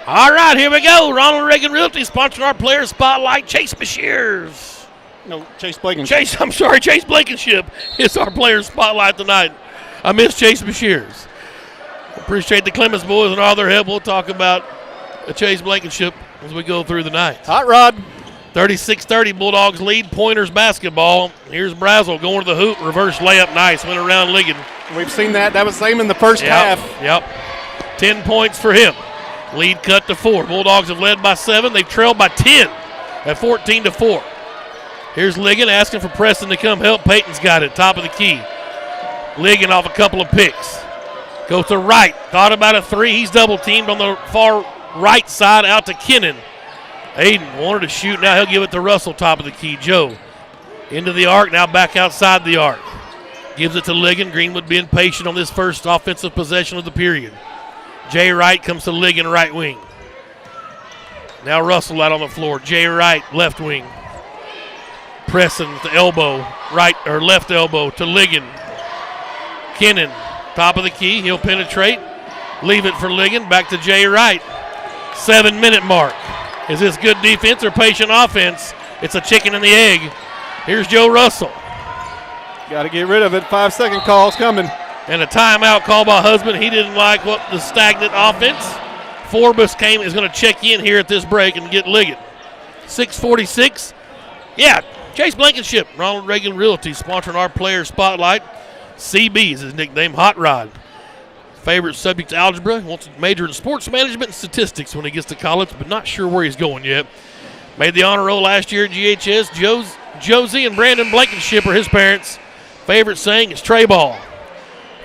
All right, here we go. Ronald Reagan Realty sponsoring our player spotlight. Chase Beshears. No, Chase Blankenship. Chase Blankenship is our player spotlight tonight. I miss Chase Beshears. Appreciate the Clemens boys and all their help. We'll talk about Chase Blankenship as we go through the night. Hot Rod. 36-30, Bulldogs lead. Pointers basketball. Here's Brazel going to the hoop. Reverse layup. Nice. Went around Ligon. We've seen that. That was same in the first half. Yep. 10 points for him. Lead cut to 4. Bulldogs have led by 7. They've trailed by 10 at 14-4. Here's Ligon asking for Preston to come help. Peyton's got it. Top of the key. Ligon off a couple of picks. Goes to right. Thought about a 3. He's double teamed on the far right side out to Kennan. Aiden wanted to shoot. Now he'll give it to Russell, top of the key. Joe into the arc. Now back outside the arc. Gives it to Ligon. Greenwood being patient on this first offensive possession of the period. Jay Wright comes to Ligon, right wing. Now Russell out on the floor. Jay Wright, left wing. Pressing with the elbow, right or left elbow to Ligon. Kennan, top of the key. He'll penetrate. Leave it for Ligon. Back to Jay Wright. 7-minute mark. Is this good defense or patient offense? It's a chicken and the egg. Here's Joe Russell. Got to get rid of it. 5-second call's coming. And a timeout called by Husband. He didn't like what the stagnant offense. Forbes is going to check in here at this break and get Ligon. 6:46. Yeah, Chase Blankenship, Ronald Reagan Realty, sponsoring our player spotlight. CB is his nickname, Hot Rod. Favorite subject, algebra. Wants to major in sports management and statistics when he gets to college, but not sure where he's going yet. Made the honor roll last year at GHS. Josie and Brandon Blankenship are his parents. Favorite saying is Trey Ball.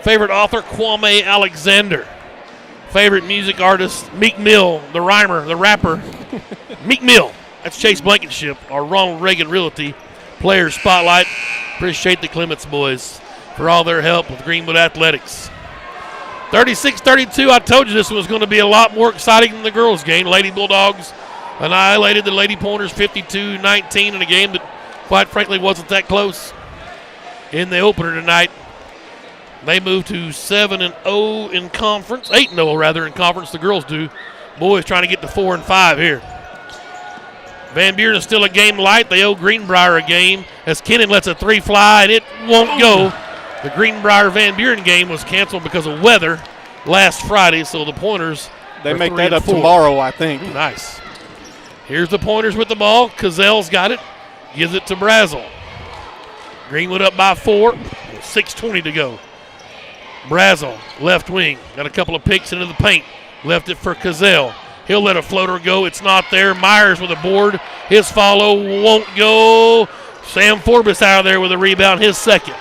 Favorite author, Kwame Alexander. Favorite music artist, Meek Mill, the rhymer, the rapper. Meek Mill. That's Chase Blankenship, our Ronald Reagan Realty player spotlight. Appreciate the Clements boys for all their help with Greenwood Athletics. 36-32, I told you this was going to be a lot more exciting than the girls' game. Lady Bulldogs annihilated the Lady Pointers 52-19 in a game that, quite frankly, wasn't that close. In the opener tonight, they moved to 7-0 in conference, 8-0 rather in conference, the girls do. Boys trying to get to 4-5 here. Van Buren is still a game light. They owe Greenbrier a game as Kennan lets a 3 fly, and it won't go. The Greenbrier-Van Buren game was canceled because of weather last Friday, so the Pointers they make that up tomorrow, I think. Nice. Here's the Pointers with the ball. Cazelle's got it. Gives it to Brazel. Greenwood up by 4. 6:20 to go. Brazel, left wing. Got a couple of picks into the paint. Left it for Cazelle. He'll let a floater go. It's not there. Myers with a board. His follow won't go. Sam Forbes out of there with a rebound, his second.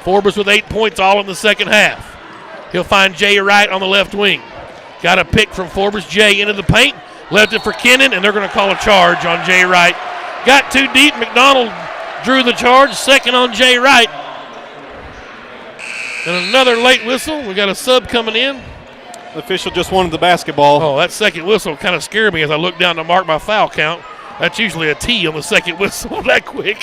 Forbes with 8 points all in the second half. He'll find Jay Wright on the left wing. Got a pick from Forbes. Jay into the paint. Left it for Kennan, and they're going to call a charge on Jay Wright. Got too deep. McDonald drew the charge. Second on Jay Wright. And another late whistle. We got a sub coming in. The official just wanted the basketball. Oh, that second whistle kind of scared me as I looked down to mark my foul count. That's usually a T on the second whistle that quick.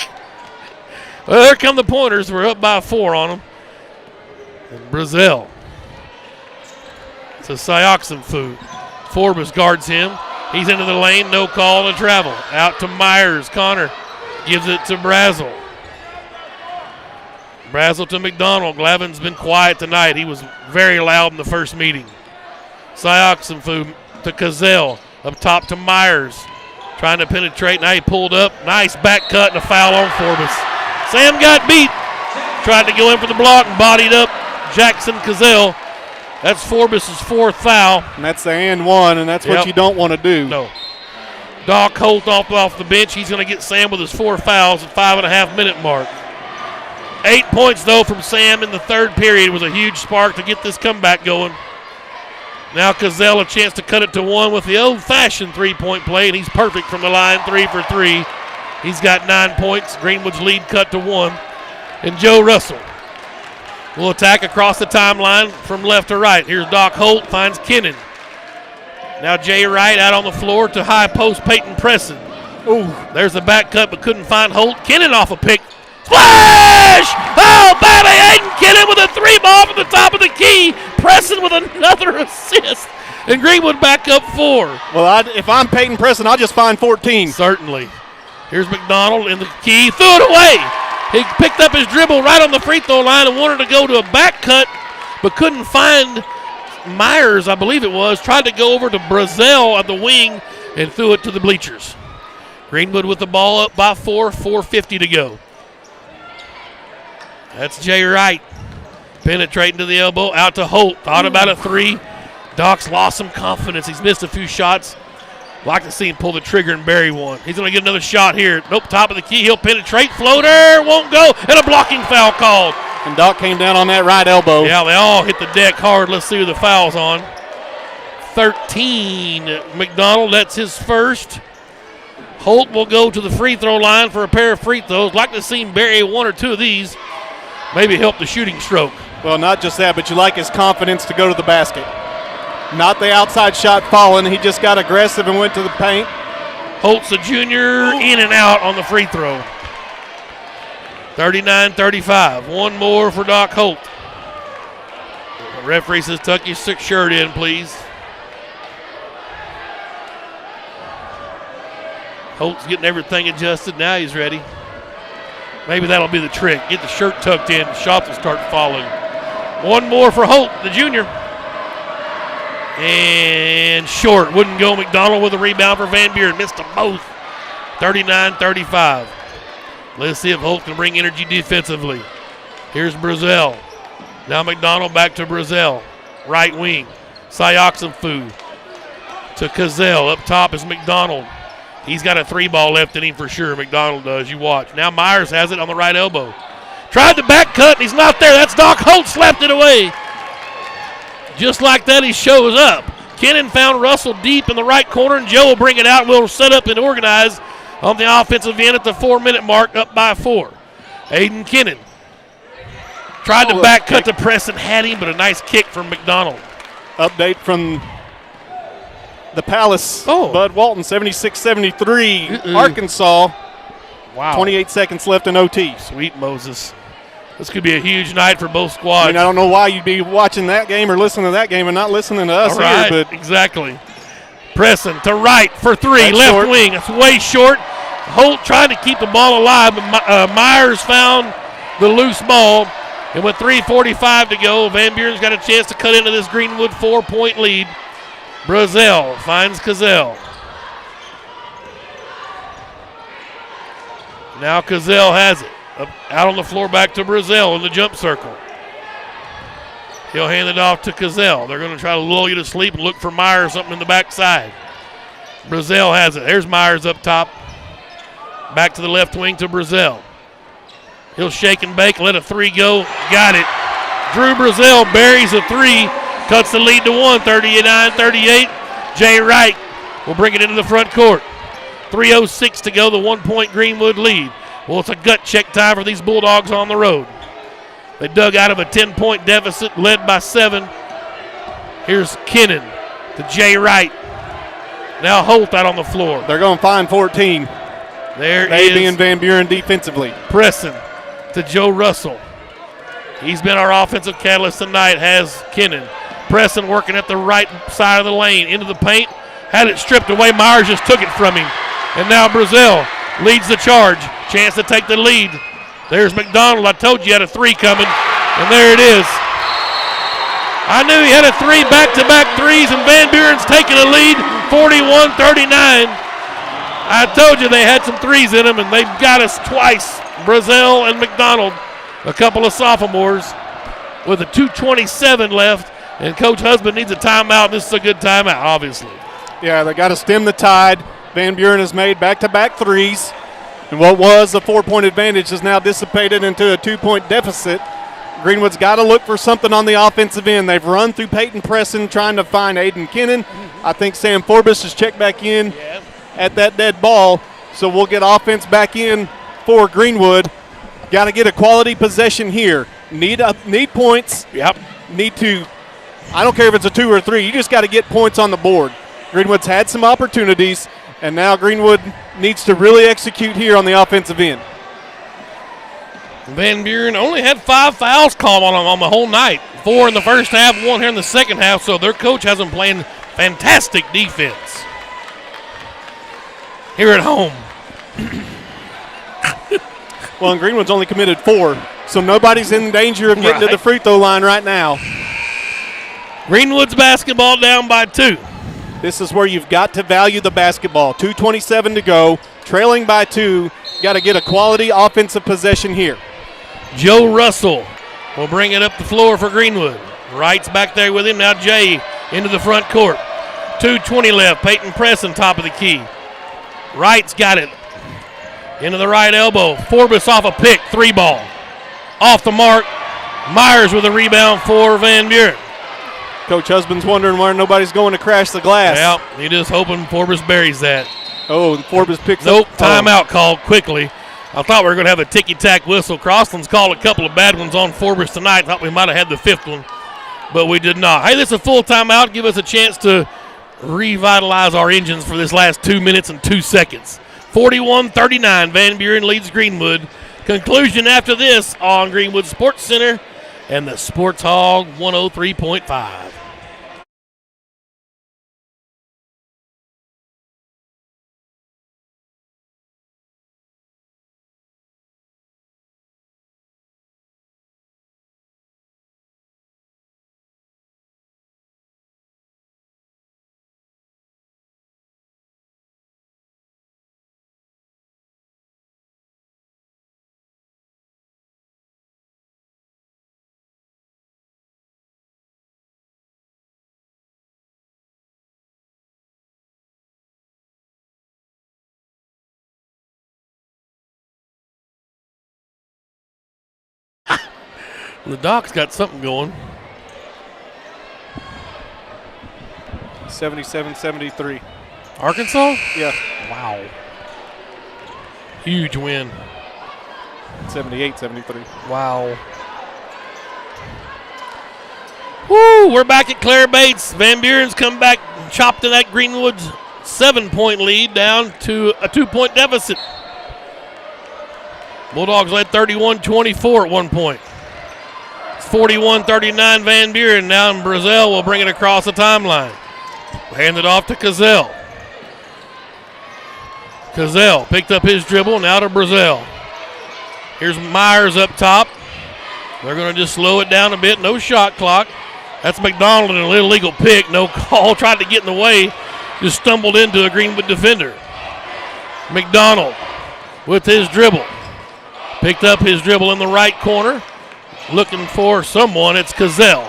Well, there come the Pointers. We're up by 4 on them. And Brazel. It's a Sioxenfu. Forbes guards him. He's into the lane. No call to travel. Out to Myers. Connor gives it to Brazel. Brazel to McDonald. Glavin's been quiet tonight. He was very loud in the first meeting. Sioxenfu to Cazelle. Up top to Myers. Trying to penetrate. Now he pulled up. Nice back cut and a foul on Forbes. Sam got beat. Tried to go in for the block and bodied up Jackson Cazelle. That's Forbes' 4th foul. And that's the and one, and that's what you don't want to do. No. Doc Holt off the bench. He's going to get Sam with his 4 fouls at 5.5-minute mark. 8 points, though, from Sam in the third period was a huge spark to get this comeback going. Now Cazelle a chance to cut it to 1 with the old-fashioned 3-point play, and he's perfect from the line, 3 for 3. He's got 9 points. Greenwood's lead cut to 1. And Joe Russell will attack across the timeline from left to right. Here's Doc Holt, finds Kennan. Now Jay Wright out on the floor to high post Peyton Presson. Ooh, there's the back cut but couldn't find Holt. Kennan off a pick. Splash! Oh, baby, Aiden Kennan with a 3 ball from the top of the key. Presson with another assist. and Greenwood back up 4. Well, if I'm Peyton Preston, I'll just find 14. Certainly. Here's McDonald in the key. Threw it away. He picked up his dribble right on the free throw line and wanted to go to a back cut, but couldn't find Myers, I believe it was. Tried to go over to Brazel at the wing and threw it to the bleachers. Greenwood with the ball up by 4, 4:50 to go. That's Jay Wright. Penetrating to the elbow, out to Holt. Thought about a 3. Doc's lost some confidence. He's missed a few shots. Like to see him pull the trigger and bury one. He's going to get another shot here. Nope, top of the key. He'll penetrate. Floater won't go. And a blocking foul called. And Doc came down on that right elbow. Yeah, they all hit the deck hard. Let's see who the foul's on. 13. McDonald, that's his first. Holt will go to the free throw line for a pair of free throws. Like to see him bury 1 or 2 of these. Maybe help the shooting stroke. Well, not just that, but you like his confidence to go to the basket. Not the outside shot falling. He just got aggressive and went to the paint. Holt's a junior, in and out on the free throw. 39-35. 1 more for Doc Holt. The referee says tuck your 6 shirt in, please. Holt's getting everything adjusted. Now he's ready. Maybe that'll be the trick. Get the shirt tucked in. The shots will start falling. 1 more for Holt, the junior. And short. Wouldn't go. McDonald with a rebound for Van Buren. Missed them both. 39-35. Let's see if Holt can bring energy defensively. Here's Brazel. Now McDonald back to Brazel. Right wing. Sayoxenfu to Cazell. Up top is McDonald. He's got a 3-ball left in him for sure. McDonald does. You watch. Now Myers has it on the right elbow. Tried the back cut, and he's not there. That's Doc Holt. Slapped it away. Just like that, he shows up. Kennan found Russell deep in the right corner, and Joe will bring it out. We'll set up and organize on the offensive end at the 4-minute mark, up by 4. Aiden Kennan tried to back cut to Preston, had him, but a nice kick from McDonald. Update from the Palace. Bud Walton, 76-73. Arkansas. Wow. 28 seconds left in OT. Sweet Moses. This could be a huge night for both squads. I mean, I don't know why you'd be watching that game or listening to that game and not listening to us all right, here. But exactly. Preston to right for 3. Right left short. wing. It's way short. Holt trying to keep the ball alive, but Myers found the loose ball. And with 3:45 to go, Van Buren's got a chance to cut into this Greenwood 4-point lead. Brazel finds Cazell. Now Cazell has it. Out on the floor, back to Brazel in the jump circle. He'll hand it off to Cazell. They're going to try to lull you to sleep and look for Myers something in the backside. Brazel has it. There's Myers up top. Back to the left wing to Brazel. He'll shake and bake, let a 3 go. Got it. Drew Brazel buries a 3. Cuts the lead to 1, 39-38. Jay Wright will bring it into the front court. 3:06 to go, the 1-point Greenwood lead. Well, it's a gut check time for these Bulldogs on the road. They dug out of a 10-point deficit, led by 7. Here's Kennan to Jay Wright. Now Holt out on the floor. They're going to find 14. There they is being Van Buren defensively. Preston to Joe Russell. He's been our offensive catalyst tonight, has Kennan. Preston working at the right side of the lane, into the paint. Had it stripped away. Myers just took it from him. And now Brazel leads the charge. Chance to take the lead. There's McDonald. I told you had a 3 coming. And there it is. I knew he had a 3 back-to-back threes, and Van Buren's taking a lead, 41-39. I told you they had some 3s in them, and they've got us twice. Brazel and McDonald, a couple of sophomores, with a 2:27 left, and Coach Husband needs a timeout. This is a good timeout, obviously. Yeah, they got to stem the tide. Van Buren has made back-to-back 3s, and what was a 4-point advantage is now dissipated into a 2-point deficit. Greenwood's got to look for something on the offensive end. They've run through Peyton Preston trying to find Aiden Kennan. I think Sam Forbes has checked back in at that dead ball, so we'll get offense back in for Greenwood. Got to get a quality possession here. Need points. Yep. Need to, I don't care if it's a 2 or 3, you just got to get points on the board. Greenwood's had some opportunities, and now Greenwood needs to really execute here on the offensive end. Van Buren only had 5 fouls called on them on the whole night. 4 in the first half, 1 here in the second half, so their coach has them playing Fantastic defense here at home. Well, and Greenwood's only committed 4, so nobody's in danger of getting to the free throw line right now. Greenwood's basketball down by 2. This is where you've got to value the basketball. 2:27 to go, trailing by 2. Got to get a quality offensive possession here. Joe Russell will bring it up the floor for Greenwood. Wright's back there with him. Now Jay into the front court. 2:20 left. Peyton Presson top of the key. Wright's got it. Into the right elbow. Forbes off a pick. 3 ball. Off the mark. Myers with a rebound for Van Buren. Coach Husband's wondering why nobody's going to crash the glass. Yeah, he just hoping Forbes buries that. Oh, Forbes picks up. Timeout Oh. called quickly. I thought we were going to have a ticky-tack whistle. Crossland's called a couple of bad ones on Forbes tonight. Thought we might have had the 5th one, but we did not. Hey, this is a full timeout. Give us a chance to revitalize our engines for this last 2 minutes and 2 seconds. 41-39, Van Buren leads Greenwood. Conclusion after this on Greenwood Sports Center and the Sports Hog 103.5. The Doc's got something going. 77-73. Arkansas? Yeah. Wow. Huge win. 78-73. Wow. Woo, we're back at Claire Bates. Van Buren's come back and chopped in that Greenwood's 7-point lead down to a 2-point deficit. Bulldogs led 31-24 at one point. 41-39 Van Buren. Now Brazel will bring it across the timeline. Hand it off to Cazell. Cazell picked up his dribble. Now to Brazel. Here's Myers up top. They're going to just slow it down a bit. No shot clock. That's McDonald in an illegal pick. No call. Tried to get in the way. Just stumbled into a Greenwood defender. McDonald with his dribble. Picked up his dribble in the right corner. Looking for someone. It's Cazell.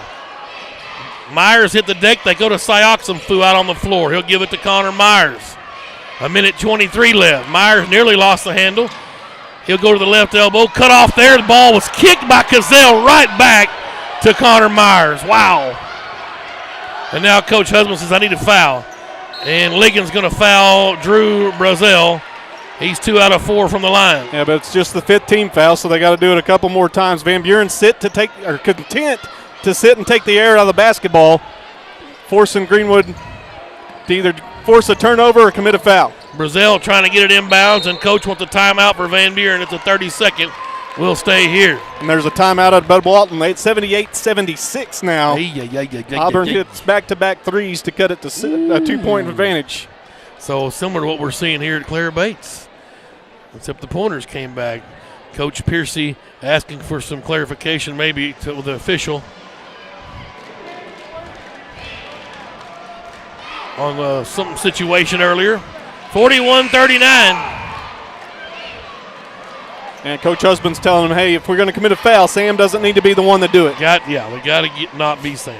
Myers hit the deck. They go to Sioxenfu out on the floor. He'll give it to Connor Myers. 1:23 left. Myers nearly lost the handle. He'll go to the left elbow. Cut off there. The ball was kicked by Cazell right back to Connor Myers. Wow. And now Coach Husband says, I need a foul. And Ligon's going to foul Drew Brazel. He's 2 out of 4 from the line. Yeah, but it's just the 5th team foul, so they got to do it a couple more times. Van Buren content to sit and take the air out of the basketball, forcing Greenwood to either force a turnover or commit a foul. Brazel trying to get it inbounds, and Coach wants a timeout for Van Buren. It's a 30-second. We'll stay here. And there's a timeout at Bud Walton. It's 78-76 now. Auburn hits back-to-back threes to cut it to a 2-point advantage. So similar to what we're seeing here at Claire Bates, except the pointers came back. Coach Piercy asking for some clarification maybe to the official on some situation earlier. 41-39. And Coach Husband's telling him, hey, if we're going to commit a foul, Sam doesn't need to be the one to do it. We got to not be Sam.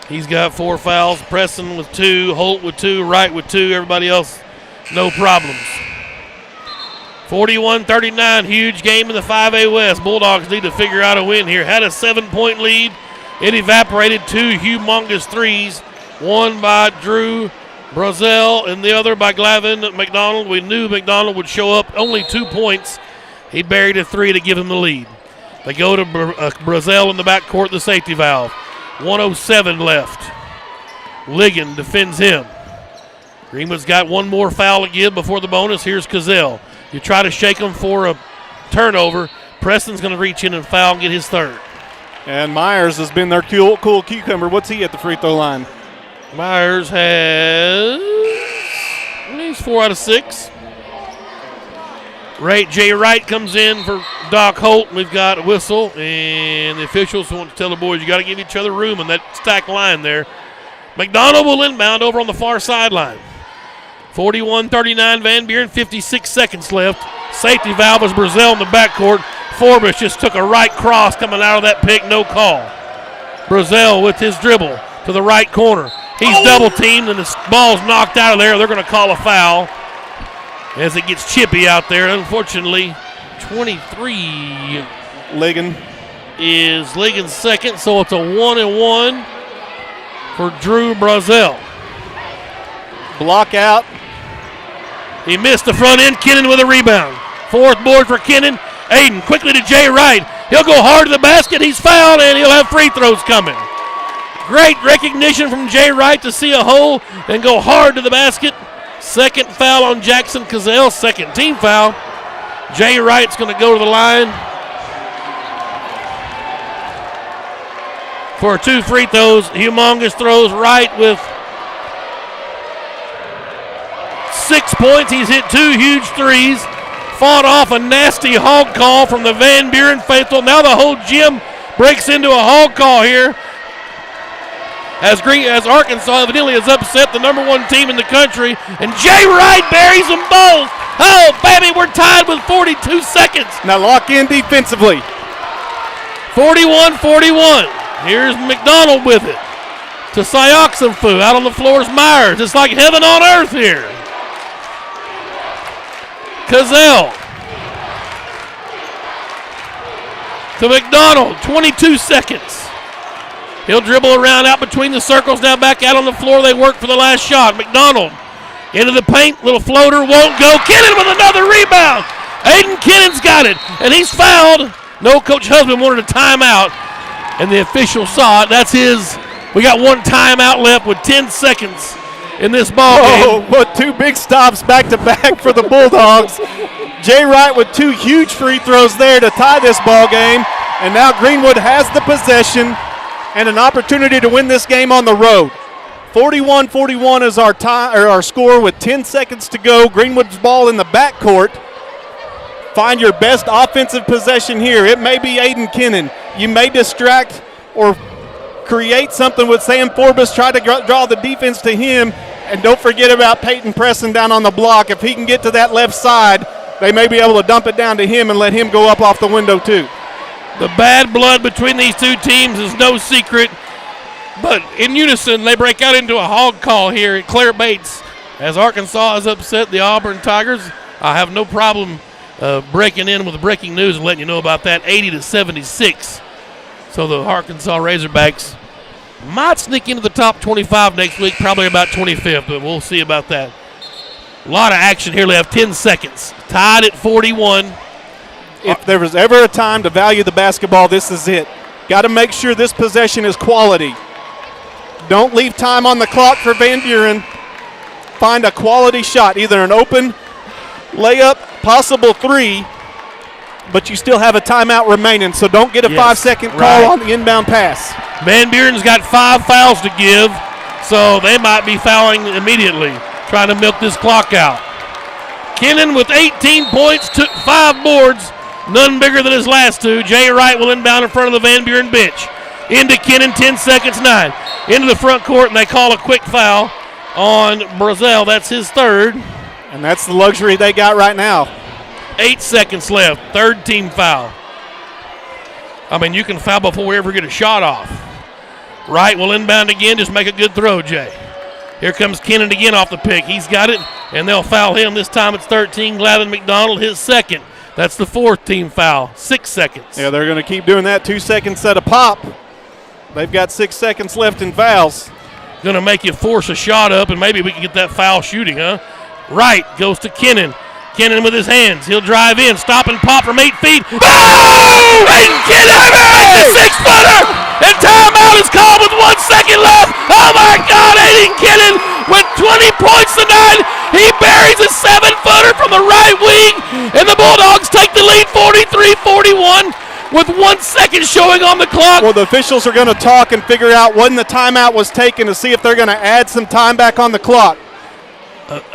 He's got 4 fouls. Preston with 2, Holt with 2, Wright with 2. Everybody else, no problems. 41-39, huge game in the 5A West. Bulldogs need to figure out a win here. Had a 7-point lead. It evaporated. 2 humongous threes. One by Drew Brazel and the other by Glavin McDonald. We knew McDonald would show up. Only 2 points. He buried a 3 to give him the lead. They go to Brazel in the backcourt, the safety valve. 1:07 left. Ligon defends him. Greenwood's got one more foul to give before the bonus. Here's Cazell. You try to shake him for a turnover. Preston's going to reach in and foul and get his 3rd. And Myers has been their cool cucumber. What's he at the free throw line? Myers he's 4 out of 6. Jay Wright comes in for Doc Holt. We've got a whistle, and the officials want to tell the boys you got to give each other room in that stacked line there. McDonald will inbound over on the far sideline. 41-39 Van Buren, 56 seconds left. Safety valve is Brazil in the backcourt. Forbes just took a right cross coming out of that pick, no call. Brazil with his dribble to the right corner. He's double teamed and the ball's knocked out of there. They're going to call a foul as it gets chippy out there. Unfortunately, 23 Ligon is Ligon's second, so it's a 1-and-1 for Drew Brazil. Block out. He missed the front end. Kennan with a rebound. Fourth board for Kennan. Aiden quickly to Jay Wright. He'll go hard to the basket. He's fouled, and he'll have free throws coming. Great recognition from Jay Wright to see a hole and go hard to the basket. Second foul on Jackson Cazell. Second team foul. Jay Wright's going to go to the line for 2 free throws. Humongous throws. Wright with 6 points. He's hit 2 huge threes. Fought off a nasty hog call from the Van Buren faithful. Now the whole gym breaks into a hog call here as Arkansas evidently has upset the number 1 team in the country. And Jay Wright buries them both. Oh, baby, we're tied with 42 seconds. Now lock in defensively. 41-41. Here's McDonald with it to Sioxenfu. Out on the floor is Myers. It's like heaven on earth here. Cazell to McDonald, 22 seconds. He'll dribble around out between the circles, now back out on the floor. They work for the last shot. McDonald into the paint, little floater, won't go. Kennan with another rebound. Aiden Kennan's got it, and he's fouled. No, Coach Husband wanted a timeout, and the official saw it. That's his. We got 1 timeout left with 10 seconds in this ball game. Oh, what 2 big stops back-to-back for the Bulldogs. Jay Wright with 2 huge free throws there to tie this ball game. And now Greenwood has the possession and an opportunity to win this game on the road. 41-41 is our score with 10 seconds to go. Greenwood's ball in the backcourt. Find your best offensive possession here. It may be Aiden Kennan. You may distract or create something with Sam Forbes. Try to draw the defense to him. And don't forget about Peyton Preston down on the block. If he can get to that left side, they may be able to dump it down to him and let him go up off the window too. The bad blood between these 2 teams is no secret. But in unison, they break out into a hog call here at Claire Bates. As Arkansas has upset the Auburn Tigers, I have no problem breaking in with the breaking news and letting you know about that, 80-76. So the Arkansas Razorbacks might sneak into the top 25 next week, probably about 25th, but we'll see about that. A lot of action here. They have 10 seconds. Tied at 41. If there was ever a time to value the basketball, this is it. Got to make sure this possession is quality. Don't leave time on the clock for Van Buren. Find a quality shot, either an open layup, possible 3, but you still have a timeout remaining, so don't get a 5-second call on the inbound pass. Van Buren's got 5 fouls to give, so they might be fouling immediately, trying to milk this clock out. Kennan with 18 points, took 5 boards, none bigger than his last 2. Jay Wright will inbound in front of the Van Buren bench. Into Kennan, 10 seconds, 9. Into the front court, and they call a quick foul on Brazil. That's his 3rd. And that's the luxury they got right now. 8 seconds left, 3rd team foul. I mean, you can foul before we ever get a shot off. Wright will inbound again, just make a good throw, Jay. Here comes Kennan again off the pick. He's got it, and they'll foul him. This time it's 13, Glavin McDonald, his 2nd. That's the 4th team foul, 6 seconds. Yeah, they're going to keep doing that. 2 seconds at a pop. They've got 6 seconds left in fouls. Going to make you force a shot up, and maybe we can get that foul shooting, huh? Wright goes to Kennan. Kennan with his hands. He'll drive in. Stop and pop from 8 feet. Oh! Aiden Kennan makes a 6-footer! And timeout is called with 1 second left. Oh, my God. Aiden Kennan with 20 points tonight. He buries a 7-footer from the right wing. And the Bulldogs take the lead 43-41 with 1 second showing on the clock. Well, the officials are going to talk and figure out when the timeout was taken to see if they're going to add some time back on the clock.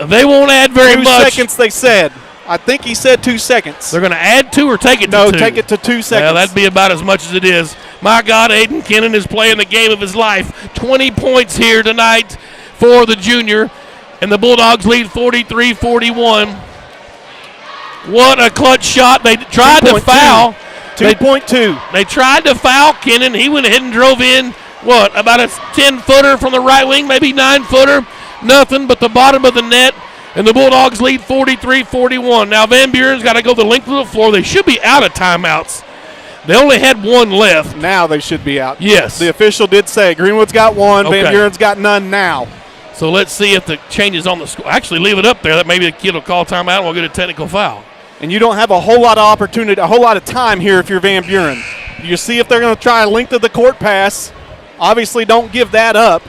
They won't add very much. 2 seconds, they said. I think he said 2 seconds. They're going to add 2 or take it to 2? No, take it to 2 seconds. Yeah, that'd be about as much as it is. My God, Aiden Kennan is playing the game of his life. 20 points here tonight for the junior, and the Bulldogs lead 43-41. What a clutch shot. They tried to foul. 2.2. They tried to foul Kennan. He went ahead and drove in, about a 10-footer from the right wing, maybe 9-footer. Nothing but the bottom of the net, and the Bulldogs lead 43-41. Now Van Buren's got to go the length of the floor. They should be out of timeouts. They only had 1 left. Now they should be out. Yes. The official did say Greenwood's got 1, okay. Van Buren's got none now. So let's see if the changes on the score. Actually, leave it up there. That maybe the kid will call timeout and we'll get a technical foul. And you don't have a whole lot of opportunity, a whole lot of time here if you're Van Buren. You see if they're going to try a length of the court pass. Obviously, don't give that up,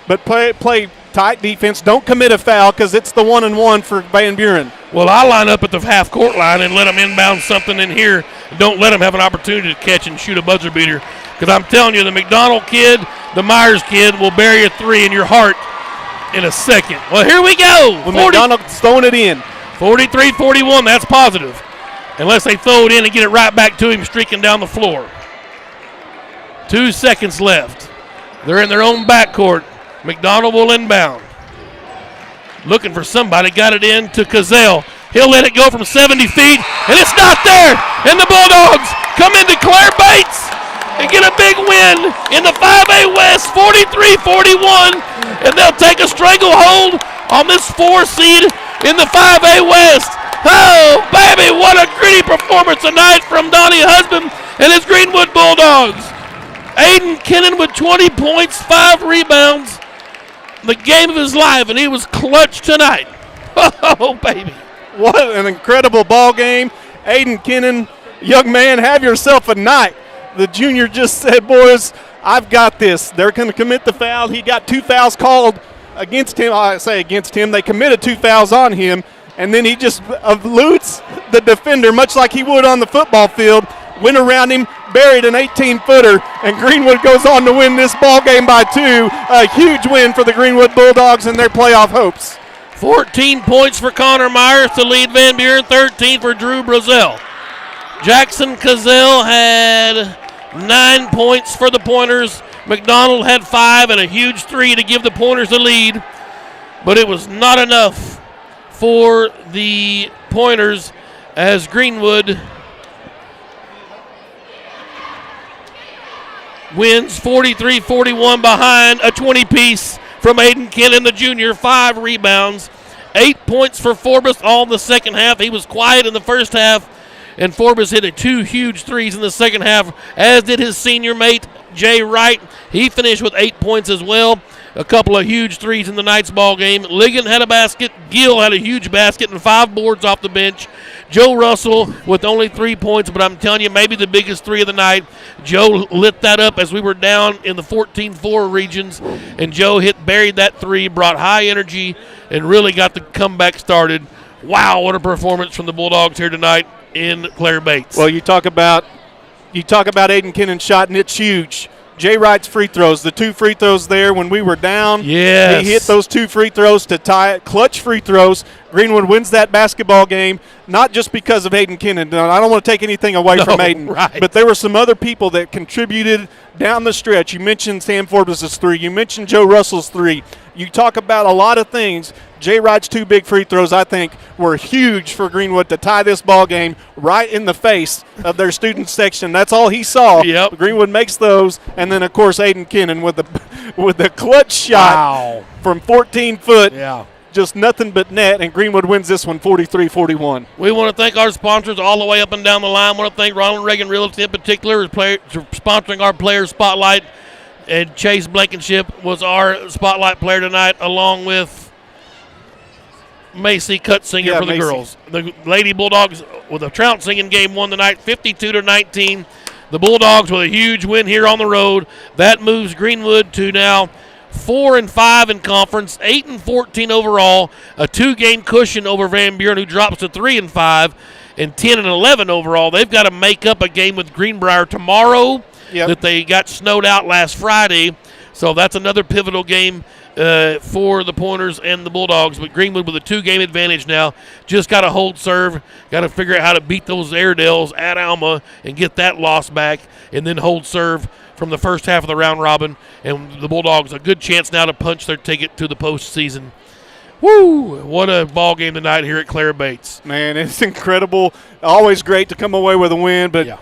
but play tight defense. Don't commit a foul because it's the 1-and-1 for Van Buren. Well, I line up at the half-court line and let them inbound something in here. Don't let them have an opportunity to catch and shoot a buzzer beater, because I'm telling you, the McDonald kid, the Myers kid will bury a 3 in your heart in a second. Well, here we go. Well, McDonald's throwing it in. 43-41, that's positive. Unless they throw it in and get it right back to him streaking down the floor. 2 seconds left. They're in their own backcourt. McDonald will inbound. Looking for somebody, got it in to Cazell. He'll let it go from 70 feet, and it's not there. And the Bulldogs come into Claire Bates and get a big win in the 5A West, 43-41. And they'll take a stranglehold on this 4 seed in the 5A West. Oh, baby, what a gritty performance tonight from Donnie Husband and his Greenwood Bulldogs. Aiden Kennan with 20 points, 5 rebounds. The game of his life, and he was clutch tonight. Oh, baby. What an incredible ball game. Aiden Kennan, young man, have yourself a night. The junior just said, boys, I've got this. They're going to commit the foul. He got 2 fouls called against him. I say against him. They committed 2 fouls on him, and then he just eludes the defender, much like he would on the football field, went around him, buried an 18-footer, and Greenwood goes on to win this ball game by 2. A huge win for the Greenwood Bulldogs and their playoff hopes. 14 points for Connor Myers to lead Van Buren, 13 for Drew Brazel. Jackson Cazell had 9 points for the Pointers. McDonald had 5 and a huge 3 to give the Pointers the lead, but it was not enough for the Pointers as Greenwood wins 43-41 behind a 20-piece from Aiden Kennan, the junior, 5 rebounds, 8 points for Forbes all in the second half. He was quiet in the first half, and Forbes hit 2 huge threes in the second half, as did his senior mate, Jay Wright. He finished with 8 points as well. A couple of huge threes in the night's ball game. Ligon had a basket. Gill had a huge basket and 5 boards off the bench. Joe Russell with only 3 points, but I'm telling you, maybe the biggest 3 of the night. Joe lit that up as we were down in the 14-4 regions, and Joe buried that 3, brought high energy, and really got the comeback started. Wow, what a performance from the Bulldogs here tonight in Claire Bates. Well, you talk about Aiden Kennan's shot, and it's huge. Jay Wright's free throws, the 2 free throws there when we were down. Yes. He hit those 2 free throws to tie it. Clutch free throws. Greenwood wins that basketball game, not just because of Aiden Kennan. I don't want to take anything away from Aiden, right. But there were some other people that contributed down the stretch. You mentioned Sam Forbes' 3. You mentioned Joe Russell's 3. You talk about a lot of things. Jay Wright's 2 big free throws, I think, were huge for Greenwood to tie this ball game right in the face of their student section. That's all he saw. Yep. Greenwood makes those, and then, of course, Aiden Kennan with the clutch shot from 14 foot. Yeah. Just nothing but net, and Greenwood wins this one 43-41. We want to thank our sponsors all the way up and down the line. We want to thank Ronald Reagan Realty in particular for sponsoring our Player Spotlight. And Chase Blankenship was our Spotlight player tonight, along with Macy Cutsinger for the girls. The Lady Bulldogs with a trouncing in game 1 tonight, 52-19. The Bulldogs with a huge win here on the road. That moves Greenwood to now 4-5 in conference, 8-14 overall, a 2-game cushion over Van Buren, who drops to 3-5. and 10-11 overall. They've got to make up a game with Greenbrier tomorrow that they got snowed out last Friday. So that's another pivotal game for the Pointers and the Bulldogs. But Greenwood with a 2-game advantage now. Just got to hold serve. Got to figure out how to beat those Airedales at Alma and get that loss back, and then hold serve from the first half of the round robin. And the Bulldogs a good chance now to punch their ticket to the postseason. Woo! What a ball game tonight here at Clara Bates. Man, it's incredible. Always great to come away with a win, but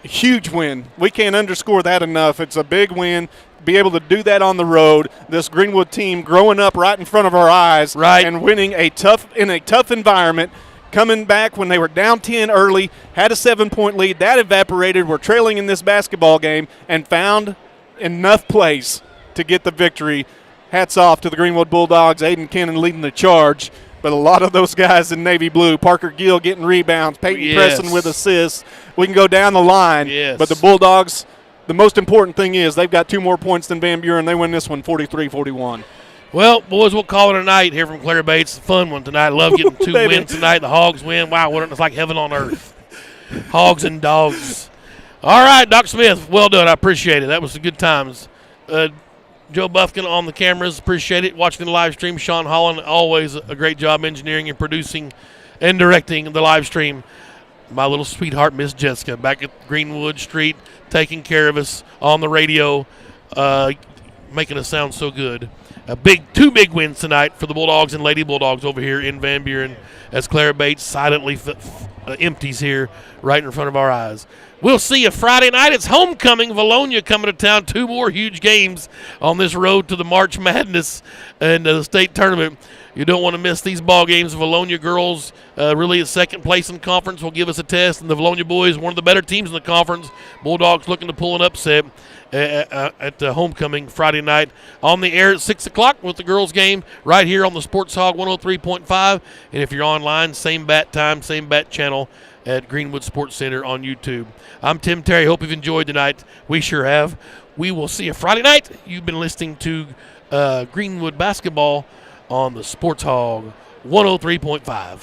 huge win. We can't underscore that enough. It's a big win. Be able to do that on the road. This Greenwood team growing up right in front of our eyes and winning in a tough environment, coming back when they were down 10 early, had a 7-point lead. That evaporated. We're trailing in this basketball game and found enough plays to get the victory. Hats off to the Greenwood Bulldogs. Aiden Cannon leading the charge. But a lot of those guys in navy blue, Parker Gill getting rebounds, Peyton Preston with assists. We can go down the line. But the Bulldogs, the most important thing is they've got 2 more points than Van Buren. They win this one 43-41. Well, boys, we'll call it a night here from Clara Bates. A fun one tonight. Love getting 2 wins tonight. The Hogs win. Wow, it's like heaven on earth. Hogs and dogs. All right, Dr. Smith, well done. I appreciate it. That was some good times. Joe Buffkin on the cameras, appreciate it. Watching the live stream, Sean Holland, always a great job engineering and producing and directing the live stream. My little sweetheart, Miss Jessica, back at Greenwood Street, taking care of us on the radio, making us sound so good. 2 big wins tonight for the Bulldogs and Lady Bulldogs over here in Van Buren as Clara Bates silently empties here right in front of our eyes. We'll see you Friday night. It's homecoming. Valonia coming to town. 2 more huge games on this road to the March Madness and the state tournament. You don't want to miss these ball games. Valonia girls really at second place in conference will give us a test, and the Valonia boys, one of the better teams in the conference. Bulldogs looking to pull an upset at homecoming Friday night. On the air at 6 o'clock with the girls game right here on the Sports Hog 103.5. And if you're online, same bat time, same bat channel at Greenwood Sports Center on YouTube. I'm Tim Terry. Hope you've enjoyed tonight. We sure have. We will see you Friday night. You've been listening to Greenwood basketball on the Sports Hog 103.5.